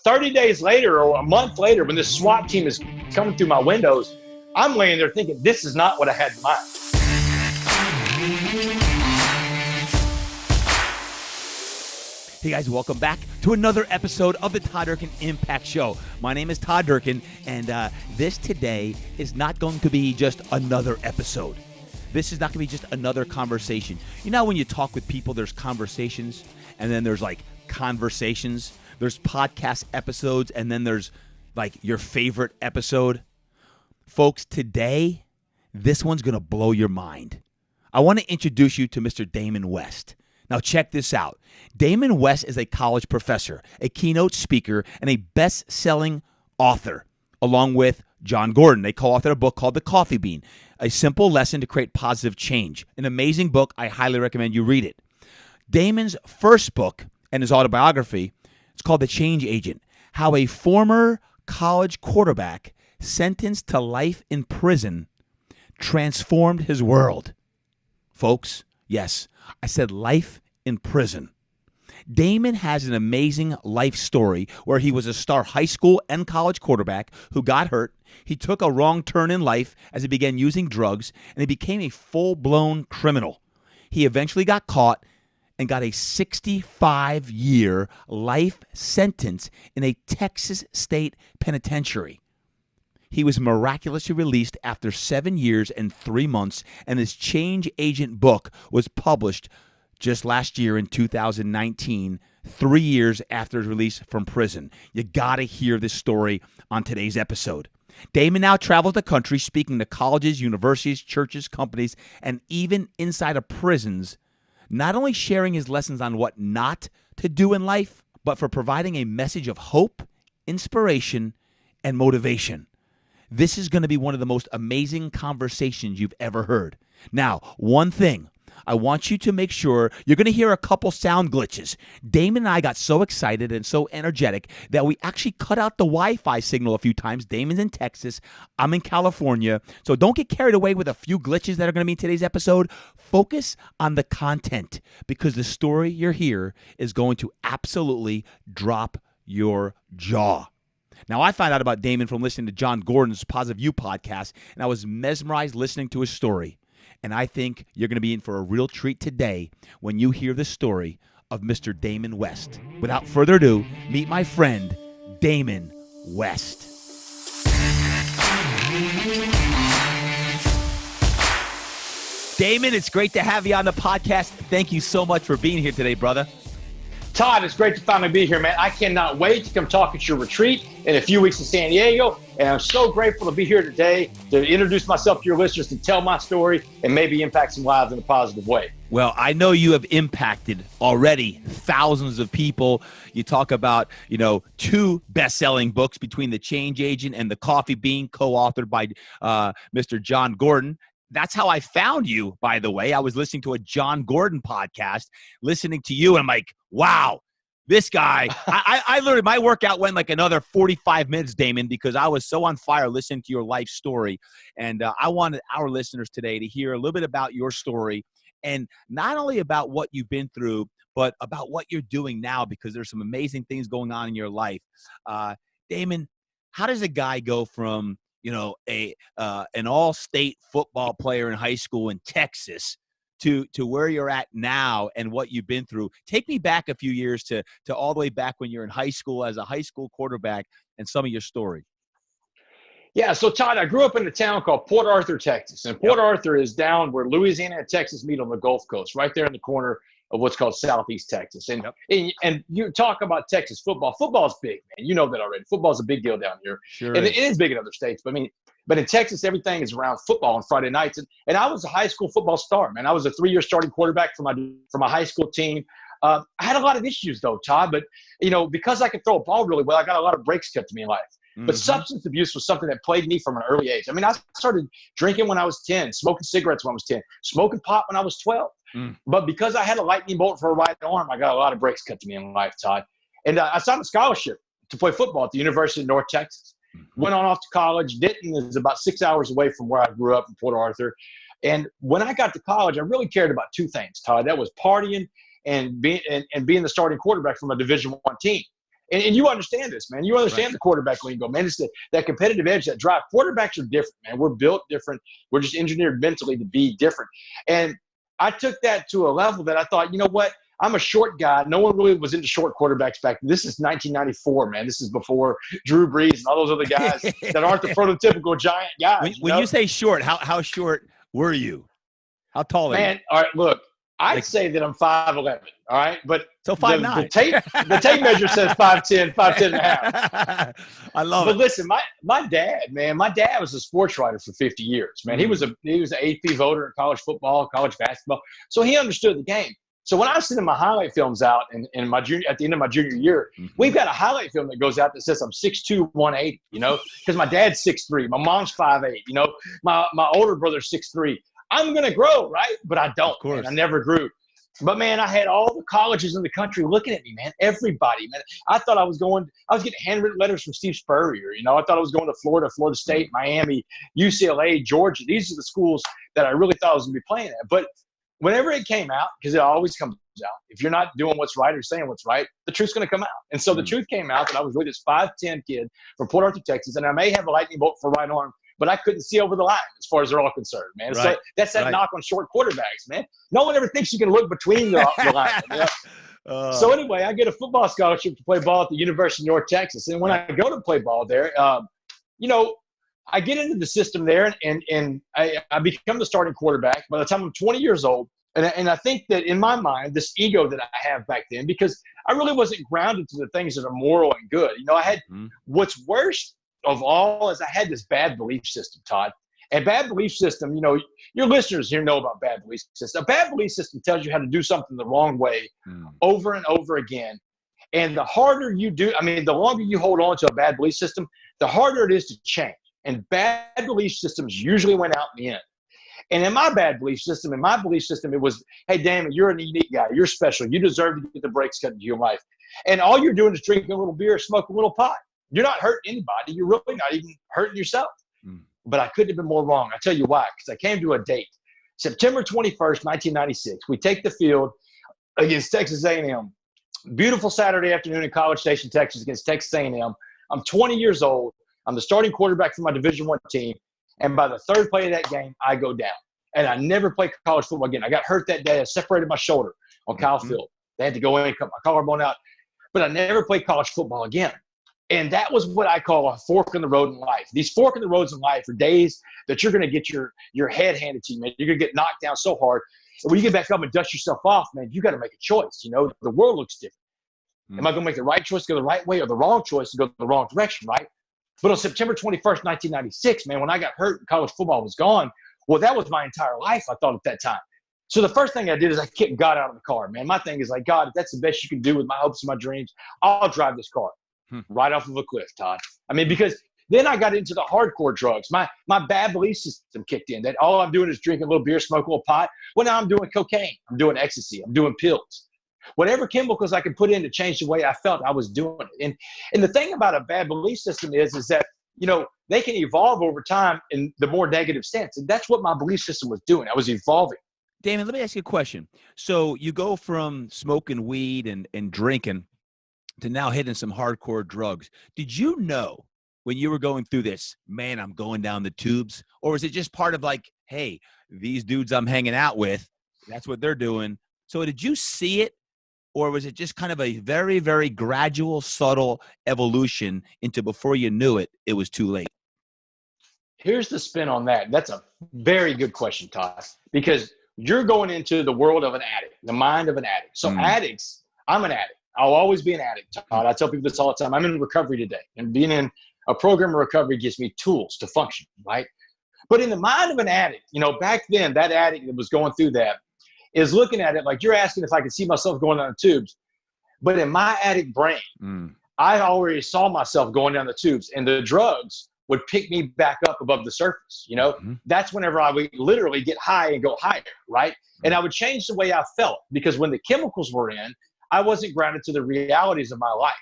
30 days later or a month later, when this SWAT team is coming through my windows, I'm laying there thinking, this is not what I had in mind. Hey guys, welcome back to another episode of the Todd Durkin Impact Show. My name is Todd Durkin, and this today is not going to be just another episode. This is not going to be just another conversation. You know when you talk with people, there's conversations, and then there's like conversations. There's podcast episodes, and then there's like your favorite episode. Folks, today, this one's going to blow your mind. I want to introduce you to Mr. Damon West. Now check this out. Damon West is a college professor, a keynote speaker, and a best-selling author, along with John Gordon. They co-authored a book called The Coffee Bean, A Simple Lesson to Create Positive Change. An amazing book. I highly recommend you read it. Damon's first book and his autobiography, it's called The Change Agent, How a Former College Quarterback Sentenced to Life in Prison Transformed His World. Folks, yes, I said life in prison. Damon has an amazing life story where he was a star high school and college quarterback who got hurt. He took a wrong turn in life as he began using drugs, and he became a full-blown criminal. He eventually got caught and got a 65-year life sentence in a Texas state penitentiary. He was miraculously released after 7 years and 3 months, and his Change Agent book was published just last year in 2019, 3 years after his release from prison. You got to hear this story on today's episode. Damon now travels the country speaking to colleges, universities, churches, companies, and even inside of prisons, not only sharing his lessons on what not to do in life, but for providing a message of hope, inspiration, and motivation. This is going to be one of the most amazing conversations you've ever heard. Now, one thing, I want you to make sure you're going to hear a couple sound glitches. Damon and I got so excited and so energetic that we actually cut out the Wi-Fi signal a few times. Damon's in Texas. I'm in California. So don't get carried away with a few glitches that are going to be in today's episode. Focus on the content because the story you're here is going to absolutely drop your jaw. Now, I found out about Damon from listening to John Gordon's Positive You podcast, and I was mesmerized listening to his story. And I think you're going to be in for a real treat today when you hear the story of Mr. Damon West. Without further ado, meet my friend, Damon West. Damon, it's great to have you on the podcast. Thank you so much for being here today, brother. Todd, it's great to finally be here, man. I cannot wait to come talk at your retreat in a few weeks in San Diego. And I'm so grateful to be here today to introduce myself to your listeners, to tell my story, and maybe impact some lives in a positive way. Well, I know you have impacted already thousands of people. You talk about, 2 best-selling books between The Change Agent and The Coffee Bean, co-authored by Mr. John Gordon. That's how I found you, by the way. I was listening to a John Gordon podcast, listening to you, and I'm like, wow, this guy. I literally, my workout went like another 45 minutes, Damon, because I was so on fire listening to your life story. And I wanted our listeners today to hear a little bit about your story, and not only about what you've been through, but about what you're doing now, because there's some amazing things going on in your life. Damon, how does a guy go from an all-state football player in high school in Texas to where you're at now and what you've been through? Take me back a few years to all the way back when you're in high school as a high school quarterback and some of your story. Yeah, so Todd, I grew up in a town called Port Arthur, Texas. And Port Arthur is down where Louisiana and Texas meet on the Gulf Coast, right there in the corner of what's called Southeast Texas. And you talk about Texas football. Football is big, man. You know that already. Football is a big deal down here. Sure. And it is big in other states. But in Texas, everything is around football on Friday nights. And I was a high school football star, man. I was a 3-year starting quarterback for my high school team. I had a lot of issues, though, Todd. But, because I could throw a ball really well, I got a lot of breaks cut to me in life. Mm-hmm. But substance abuse was something that plagued me from an early age. I started drinking when I was 10, smoking cigarettes when I was 10, smoking pot when I was 12. But because I had a lightning bolt for a right arm, I got a lot of breaks cut to me in life, Todd. And I signed a scholarship to play football at the University of North Texas. Went on off to college. Denton is about 6 hours away from where I grew up in Port Arthur. And when I got to college, I really cared about 2 things, Todd. That was partying and being the starting quarterback from a Division I team. And you understand this, man. You understand the quarterback lingo, man. It's that competitive edge, that drive. Quarterbacks are different, man. We're built different. We're just engineered mentally to be different. And I took that to a level that I thought, you know what? I'm a short guy. No one really was into short quarterbacks back then. This is 1994, man. This is before Drew Brees and all those other guys that aren't the prototypical giant guys. When you say short, how short were you? How tall are you? Man, all right, look. I'd say that I'm 5'11", all right? But so 5'9". The tape measure says 5'10", 5'10 and a half. I love it. But listen, my dad, man, my dad was a sports writer for 50 years, man. He was an AP voter in college football, college basketball. So he understood the game. So when I was sending my highlight films out at the end of my junior year, we've got a highlight film that goes out that says I'm 6'2", 180, you know, because my dad's 6'3", my mom's 5'8", you know, my older brother's 6'3". I'm going to grow, right? But I don't, man. I never grew. But, man, I had all the colleges in the country looking at me, man. Everybody, man. I thought I was getting handwritten letters from Steve Spurrier. You know, I thought I was going to Florida State, Miami, UCLA, Georgia. These are the schools that I really thought I was going to be playing at. But whenever it came out, because it always comes out, if you're not doing what's right or saying what's right, the truth's going to come out. And so the truth came out that I was really this 5'10" kid from Port Arthur, Texas, and I may have a lightning bolt for right arm, but I couldn't see over the line as far as they're all concerned, man. Right. So that's that knock on short quarterbacks, man. No one ever thinks you can look between the line. You know? So anyway, I get a football scholarship to play ball at the University of North Texas. And when I go to play ball there, you know, I get into the system there and I become the starting quarterback. By the time I'm 20 years old, and I think that in my mind, this ego that I have back then, because I really wasn't grounded to the things that are moral and good. You know, I had what's worse of all is I had this bad belief system, Todd. And bad belief system, you know, your listeners here know about bad belief system. A bad belief system tells you how to do something the wrong way over and over again. And the harder you do, I mean, the longer you hold on to a bad belief system, the harder it is to change. And bad belief systems usually went out in the end. And in my bad belief system, it was, hey, Damon, you're a unique guy. You're special. You deserve to get the brakes cut into your life. And all you're doing is drinking a little beer, smoking a little pot. You're not hurting anybody. You're really not even hurting yourself. But I couldn't have been more wrong. I'll tell you why. Because I came to a date. September 21st, 1996. We take the field against Texas A&M. Beautiful Saturday afternoon in College Station, Texas against Texas A&M. I'm 20 years old. I'm the starting quarterback for my Division I team. And by the third play of that game, I go down. And I never played college football again. I got hurt that day. I separated my shoulder on Kyle Field. They had to go in and cut my collarbone out. But I never played college football again. And that was what I call a fork in the road in life. These fork in the roads in life are days that you're going to get your head handed to you, man. You're going to get knocked down so hard. And when you get back up and dust yourself off, man, you got to make a choice. You know, the world looks different. Am I going to make the right choice, go the right way, or the wrong choice to go the wrong direction, right? But on September 21st, 1996, man, when I got hurt and college football was gone, well, that was my entire life, I thought, at that time. So the first thing I did is I kicked God out of the car, man. My thing is like, God, if that's the best you can do with my hopes and my dreams, I'll drive this car right off of a cliff, Todd. I mean, because then I got into the hardcore drugs. My bad belief system kicked in, that all I'm doing is drinking a little beer, smoking a little pot. Well, now I'm doing cocaine. I'm doing ecstasy. I'm doing pills. Whatever chemicals I could put in to change the way I felt, I was doing it. And the thing about a bad belief system is that, you know, they can evolve over time in the more negative sense. And that's what my belief system was doing. I was evolving. Damon, let me ask you a question. So you go from smoking weed and drinking to now hitting some hardcore drugs. Did you know when you were going through this, man, I'm going down the tubes? Or was it just part of like, hey, these dudes I'm hanging out with, that's what they're doing? So did you see it? Or was it just kind of a very, very gradual, subtle evolution into before you knew it, it was too late? Here's the spin on that. That's a very good question, Todd, because you're going into the world of an addict, the mind of an addict. So addicts, I'm an addict. I'll always be an addict, Todd. I tell people this all the time. I'm in recovery today. And being in a program of recovery gives me tools to function, right? But in the mind of an addict, you know, back then, that addict that was going through that is looking at it like you're asking if I could see myself going down the tubes. But in my addict brain, I already saw myself going down the tubes, and the drugs would pick me back up above the surface. You know, that's whenever I would literally get high and go higher, right? And I would change the way I felt, because when the chemicals were in, I wasn't grounded to the realities of my life.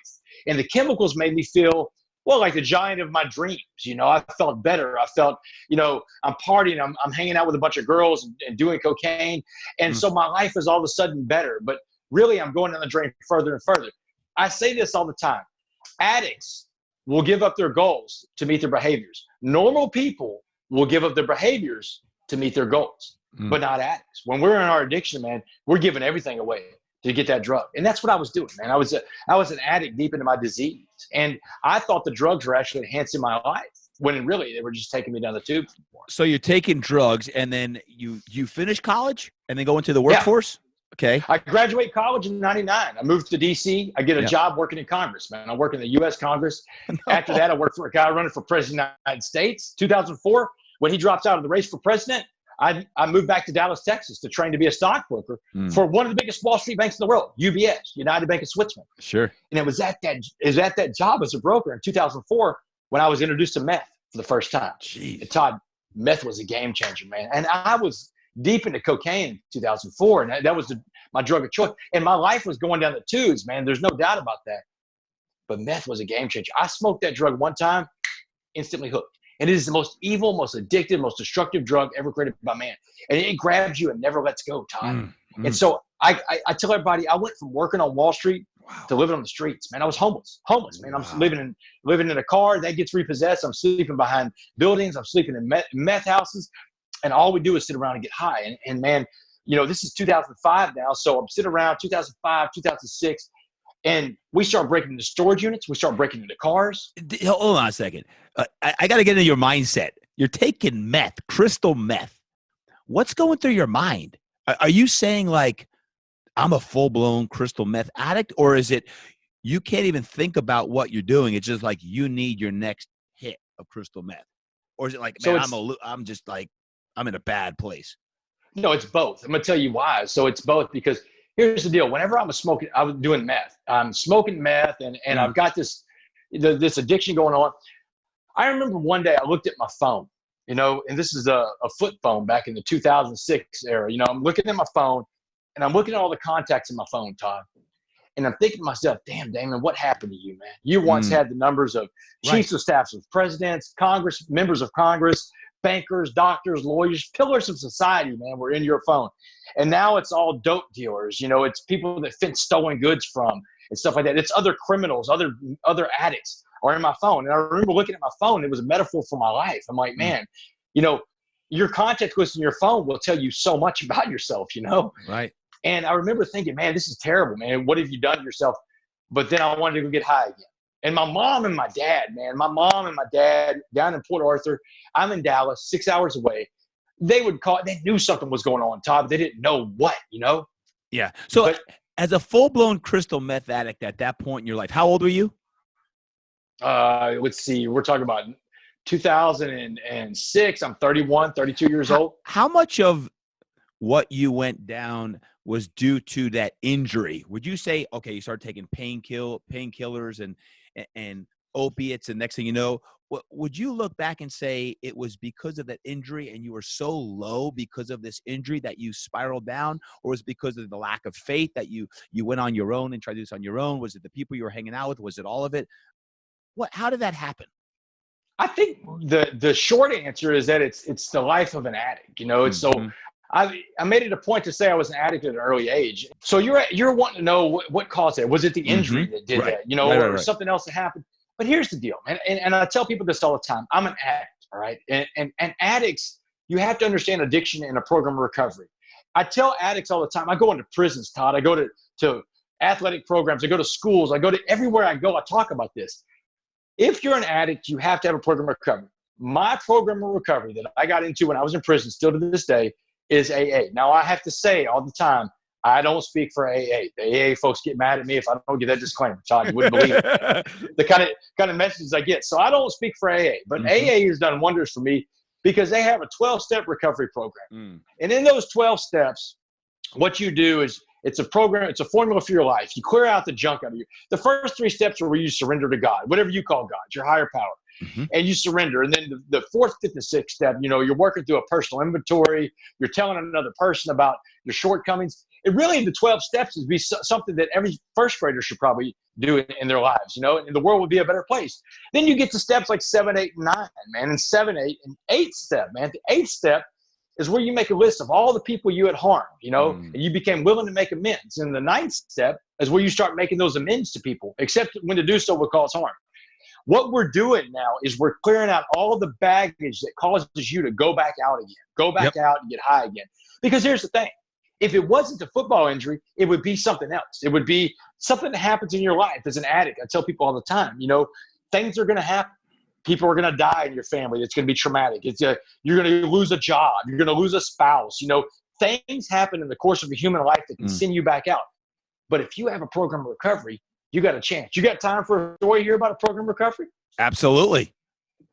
And the chemicals made me feel, well, like the giant of my dreams. You know, I felt better. I felt, you know, I'm partying. I'm hanging out with a bunch of girls and doing cocaine. And so my life is all of a sudden better. But really, I'm going down the drain further and further. I say this all the time. Addicts will give up their goals to meet their behaviors. Normal people will give up their behaviors to meet their goals, but not addicts. When we're in our addiction, man, we're giving everything away to get that drug. And that's what I was doing, man. I was an addict deep into my disease. And I thought the drugs were actually enhancing my life when really they were just taking me down the tube. So you're taking drugs and then you finish college and then go into the workforce? Yeah. Okay. I graduate college in 99. I moved to DC. I get a job working in Congress, man. I work in the U.S. Congress. No. After that, I worked for a guy running for president of the United States. 2004, when he drops out of the race for president, I moved back to Dallas, Texas to train to be a stockbroker for one of the biggest Wall Street banks in the world, UBS, United Bank of Switzerland. Sure. And it was at that job as a broker in 2004 when I was introduced to meth for the first time. Jeez. And Todd, meth was a game changer, man. And I was deep into cocaine in 2004, and that was my drug of choice. And my life was going down the tubes, man. There's no doubt about that. But meth was a game changer. I smoked that drug one time, instantly hooked. And it is the most evil, most addictive, most destructive drug ever created by man. And it grabs you and never lets go, Todd. And so I tell everybody, I went from working on Wall Street to living on the streets, man. I was homeless, man. I'm living in a car that gets repossessed. I'm sleeping behind buildings. I'm sleeping in meth houses. And all we do is sit around and get high. And man, this is 2005 now. So I'm sitting around 2005, 2006. And we start breaking into storage units. We start breaking into cars. Hold on a second. I got to get into your mindset. You're taking meth, crystal meth. What's going through your mind? Are you saying like, I'm a full-blown crystal meth addict? Or is it you can't even think about what you're doing? It's just like you need your next hit of crystal meth. Or is it like, man, I'm just like, I'm in a bad place? No, it's both. I'm going to tell you why. So it's both because here's the deal. Whenever I was doing meth. I'm smoking meth and I've got this addiction going on. I remember one day I looked at my phone, and this is a flip phone back in the 2006 era. I'm looking at my phone and I'm looking at all the contacts in my phone, Todd. And I'm thinking to myself, damn, Damon, what happened to you, man? You once had the numbers of chiefs of staffs of presidents, Congress, members of Congress, bankers, doctors, lawyers, pillars of society, man, were in your phone. And now it's all dope dealers. It's people that Finn stolen goods from and stuff like that. It's other criminals, other addicts are in my phone. And I remember looking at my phone. It was a metaphor for my life. I'm like, man, your contact list in your phone will tell you so much about yourself, Right. And I remember thinking, man, this is terrible, man. What have you done to yourself? But then I wanted to go get high again. And my mom and my dad down in Port Arthur, I'm in Dallas, 6 hours away. They knew something was going on, Todd, but they didn't know what, Yeah. So as a full-blown crystal meth addict at that point in your life, how old were you? Let's see. We're talking about 2006. I'm 31, 32 years old. How much of what you went down was due to that injury? Would you say, okay, you started taking painkillers and opiates, and next thing you know, would you look back and say it was because of that injury and you were so low because of this injury that you spiraled down? Or was it because of the lack of faith that you went on your own and tried to do this on your own? Was it the people you were hanging out with? Was it all of it? How did that happen? I think the short answer is that it's the life of an addict. It's so I made it a point to say I was an addict at an early age. So you're wanting to know what caused it. Was it the injury that did that? Or something else that happened? But here's the deal, man. And I tell people this all the time. I'm an addict, all right? And addicts, you have to understand addiction and a program of recovery. I tell addicts all the time. I go into prisons, Todd. I go to athletic programs. I go to schools. I go to everywhere I go. I talk about this. If you're an addict, you have to have a program of recovery. My program of recovery that I got into when I was in prison, still to this day, is AA. Now, I have to say all the time, I don't speak for AA. The AA folks get mad at me if I don't get that disclaimer. Todd, you wouldn't believe it. The kind of messages I get. So I don't speak for AA. But AA has done wonders for me because they have a 12-step recovery program. And in those 12 steps, what you do is it's a program, it's a formula for your life. You clear out the junk out of you. The first 3 steps are where you surrender to God, whatever you call God, your higher power. And you surrender. And then the 4th, 5th, and 6th step, you're working through a personal inventory. You're telling another person about your shortcomings. It really, the 12 steps would be something that every first grader should probably do in their lives, and the world would be a better place. Then you get to steps like 7, 8, and 9, man, and 7, 8, and 8th step, man. The 8th step is where you make a list of all the people you had harmed, and you became willing to make amends. And the ninth step is where you start making those amends to people, except when to do so would cause harm. What we're doing now is we're clearing out all the baggage that causes you to go back out again, go back out and get high again. Because here's the thing. If it wasn't a football injury, it would be something else. It would be something that happens in your life as an addict. I tell people all the time, things are going to happen. People are going to die in your family. It's going to be traumatic. You're going to lose a job. You're going to lose a spouse. Things happen in the course of a human life that can send you back out. But if you have a program of recovery, you got a chance. You got time for a story here about a program of recovery? Absolutely.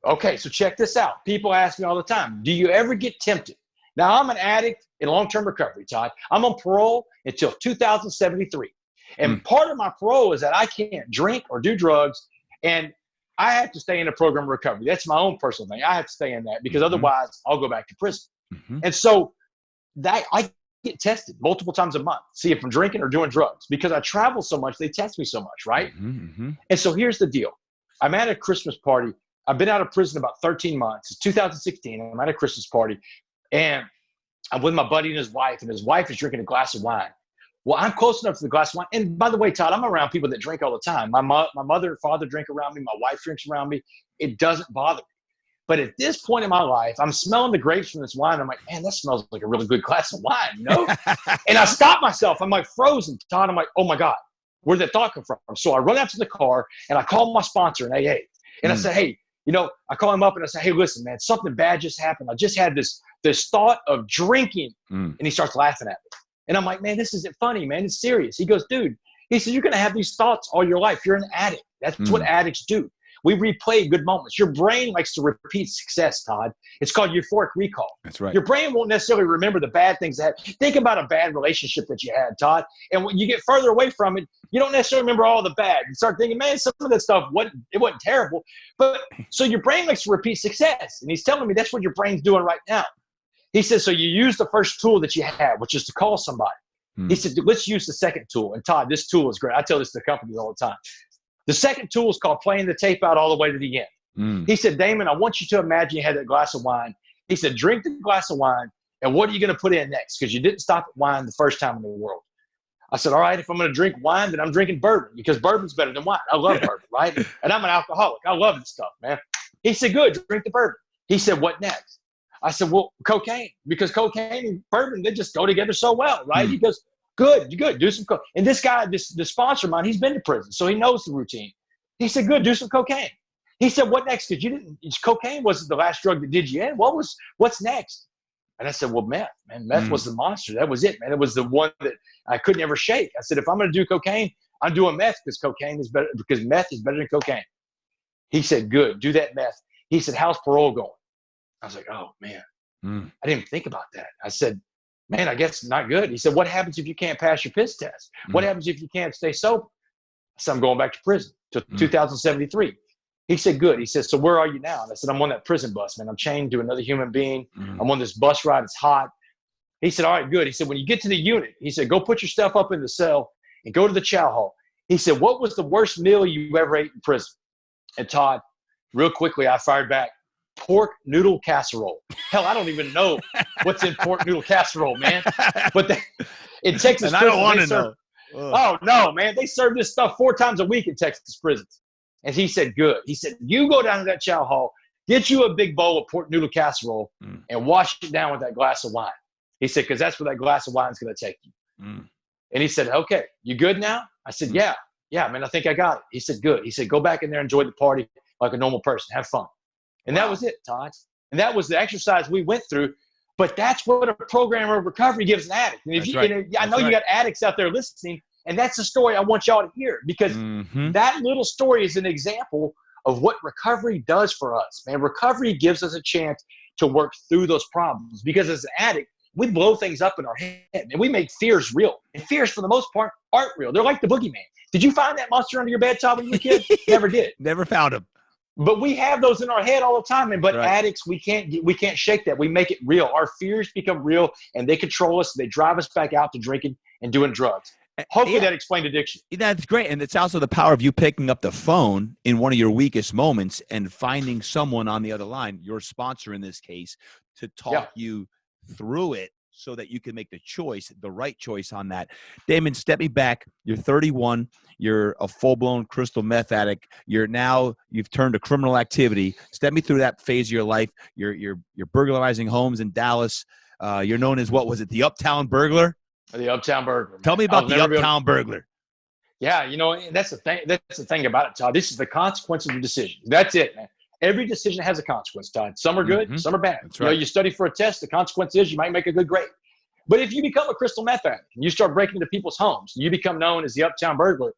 Okay, so check this out. People ask me all the time, do you ever get tempted? Now, I'm an addict in long-term recovery, Todd. I'm on parole until 2073. And part of my parole is that I can't drink or do drugs, and I have to stay in a program of recovery. That's my own personal thing. I have to stay in that because otherwise I'll go back to prison. And so that I get tested multiple times a month, see if I'm drinking or doing drugs. Because I travel so much, they test me so much, right? And so here's the deal. I'm at a Christmas party. I've been out of prison about 13 months. It's 2016, and I'm at a Christmas party. And I'm with my buddy and his wife is drinking a glass of wine. Well, I'm close enough to the glass of wine. And by the way, Todd, I'm around people that drink all the time. My mother and father drink around me. My wife drinks around me. It doesn't bother me. But at this point in my life, I'm smelling the grapes from this wine. I'm like, man, that smells like a really good glass of wine, And I stop myself. I'm like frozen, Todd. I'm like, oh my God, where did that thought come from? So I run out to the car and I call my sponsor in AA. And I said, hey, I call him up and I say, hey, listen, man, something bad just happened. I just had this thought of drinking. And he starts laughing at me. And I'm like, man, this isn't funny, man. It's serious. He goes, dude, he said, you're going to have these thoughts all your life. You're an addict. That's what addicts do. We replay good moments. Your brain likes to repeat success, Todd. It's called euphoric recall. That's right. Your brain won't necessarily remember the bad things that happen. Think about a bad relationship that you had, Todd. And when you get further away from it, you don't necessarily remember all the bad. You start thinking, man, some of that stuff wasn't terrible. But so your brain likes to repeat success. And he's telling me that's what your brain's doing right now. He says, so you use the first tool that you have, which is to call somebody. He said, let's use the second tool. And Todd, this tool is great. I tell this to companies all the time. The second tool is called playing the tape out all the way to the end. He said, Damon, I want you to imagine you had that glass of wine. He said, drink the glass of wine, and what are you going to put in next? Because you didn't stop at wine the first time in the world. I said, all right, if I'm going to drink wine, then I'm drinking bourbon because bourbon's better than wine. I love bourbon, right? And I'm an alcoholic. I love this stuff, man. He said, good, drink the bourbon. He said, what next? I said, well, cocaine, because cocaine and bourbon, they just go together so well, right? He goes, good, do some cocaine. And this guy, this sponsor of mine, he's been to prison, so he knows the routine. He said, good, do some cocaine. He said, what next? Because cocaine wasn't the last drug that did you in. What's next? And I said, well, meth, man. Meth was the monster. That was it, man. It was the one that I couldn't ever shake. I said, if I'm going to do cocaine, I'm doing meth because meth is better than cocaine. He said, good, do that meth. He said, how's parole going? I was like, oh, man, I didn't even think about that. I said, man, I guess not good. He said, what happens if you can't pass your piss test? What happens if you can't stay sober? I said, I'm going back to prison to 2073. He said, good. He said, so where are you now? And I said, I'm on that prison bus, man. I'm chained to another human being. I'm on this bus ride. It's hot. He said, all right, good. He said, when you get to the unit, he said, go put your stuff up in the cell and go to the chow hall. He said, what was the worst meal you ever ate in prison? And Todd, real quickly, I fired back. Pork noodle casserole. Hell, I don't even know what's in pork noodle casserole, man. But in Texas, and I don't want to know. Oh no, man! They serve this stuff 4 times a week in Texas prisons. And he said, "Good." He said, "You go down to that chow hall, get you a big bowl of pork noodle casserole, and wash it down with that glass of wine." He said, "Because that's where that glass of wine is going to take you." And he said, "Okay, you good now?" I said, "Yeah, man. I think I got it." He said, "Good." He said, "Go back in there, enjoy the party like a normal person, have fun." And that was it, Todd. And that was the exercise we went through. But that's what a program of recovery gives an addict. And if you, I know you got addicts out there listening, and that's the story I want y'all to hear, because that little story is an example of what recovery does for us, man. Recovery gives us a chance to work through those problems, because as an addict, we blow things up in our head and we make fears real. And fears, for the most part, aren't real. They're like the boogeyman. Did you find that monster under your bed, Todd, when you were a kid? Never did. Never found him. But we have those in our head all the time. But addicts, we can't shake that. We make it real. Our fears become real, and they control us. They drive us back out to drinking and doing drugs. Hopefully that explained addiction. That's great. And it's also the power of you picking up the phone in one of your weakest moments and finding someone on the other line, your sponsor in this case, to talk you through it so that you can make the choice, the right choice on that. Damon, step me back. You're 31. You're a full-blown crystal meth addict. You've turned to criminal activity. Step me through that phase of your life. You're burglarizing homes in Dallas. You're known as, what was it, the Uptown Burglar? The Uptown Burglar. Tell me about the Uptown Burglar. Yeah, that's the thing. That's the thing about it, Todd. This is the consequence of the decision. That's it, man. Every decision has a consequence, Todd. Some are good, some are bad. That's right. You study for a test. The consequence is you might make a good grade. But if you become a crystal meth addict and you start breaking into people's homes, you become known as the Uptown Burglar.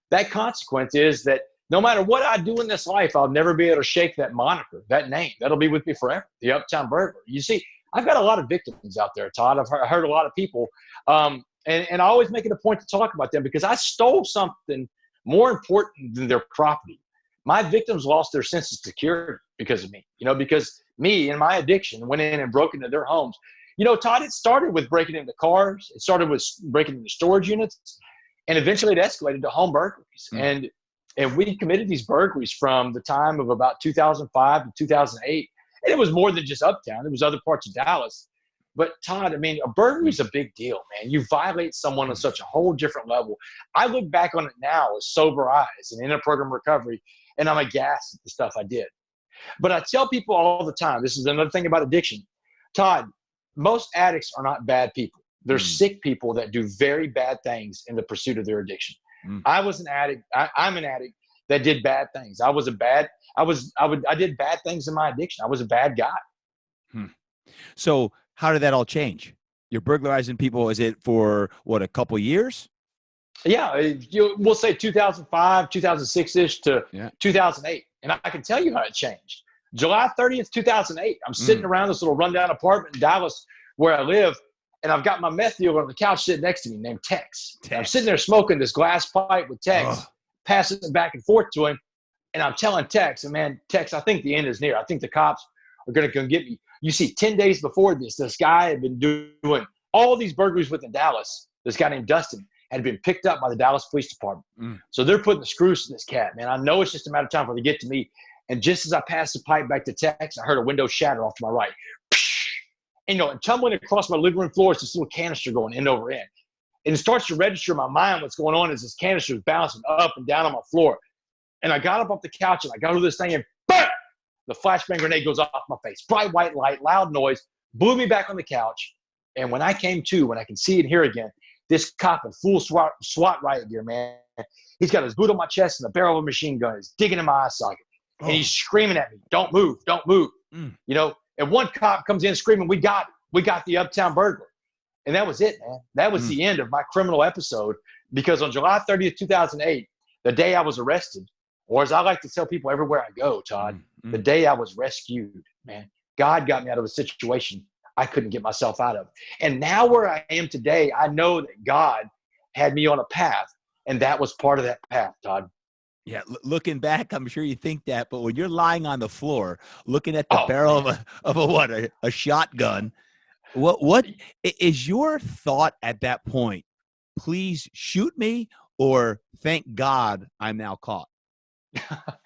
That consequence is that no matter what I do in this life, I'll never be able to shake that moniker, that name. That'll be with me forever. The Uptown Burglar. You see, I've got a lot of victims out there, Todd. I've heard a lot of people. And I always make it a point to talk about them because I stole something more important than their property. My victims lost their sense of security because of me, because me and my addiction went in and broke into their homes. Todd, it started with breaking into cars. It started with breaking into storage units. And eventually it escalated to home burglaries. And we committed these burglaries from the time of about 2005 to 2008. And it was more than just Uptown. It was other parts of Dallas. But Todd, a burglary is a big deal, man. You violate someone on such a whole different level. I look back on it now with sober eyes and in a program recovery, and I'm aghast at the stuff I did. But I tell people all the time, this is another thing about addiction. Todd, most addicts are not bad people. They're sick people that do very bad things in the pursuit of their addiction. I was an addict. I'm an addict that did bad things. I did bad things in my addiction. I was a bad guy. So how did that all change? You're burglarizing people. Is it for a couple years? Yeah, we'll say 2005, 2006-ish to 2008. And I can tell you how it changed. July 30th, 2008, I'm sitting around this little rundown apartment in Dallas where I live, and I've got my meth dealer on the couch sitting next to me named Tex. I'm sitting there smoking this glass pipe with Tex, passing it back and forth to him, and I'm telling Tex, and man, Tex, I think the end is near. I think the cops are going to come get me. You see, 10 days before this guy had been doing all these burglaries within Dallas. This guy named Dustin had been picked up by the Dallas Police Department. So they're putting the screws in this cat, man. I know it's just a matter of time before they get to me. And just as I passed the pipe back to Tex, I heard a window shatter off to my right. And, and tumbling across my living room floor is this little canister going end over end. And it starts to register in my mind what's going on as this canister is bouncing up and down on my floor. And I got up off the couch and I got over this thing and BAM! The flashbang grenade goes off my face. Bright white light, loud noise, blew me back on the couch. And when I came to, when I can see and hear again, this cop in full SWAT riot gear, man, he's got his boot on my chest and the barrel of a machine gun is digging in my eye socket. And he's screaming at me, don't move, don't move. And one cop comes in screaming, we got it. We got the Uptown Burglar. And that was it, man. That was the end of my criminal episode because on July 30th, 2008, the day I was arrested, or as I like to tell people everywhere I go, Todd, the day I was rescued, man, God got me out of a situation I couldn't get myself out of. And now where I am today, I know that God had me on a path, and that was part of that path, Todd. Yeah, looking back, I'm sure you think that, but when you're lying on the floor, looking at the barrel of a shotgun, what is your thought at that point? Please shoot me, or thank God I'm now caught.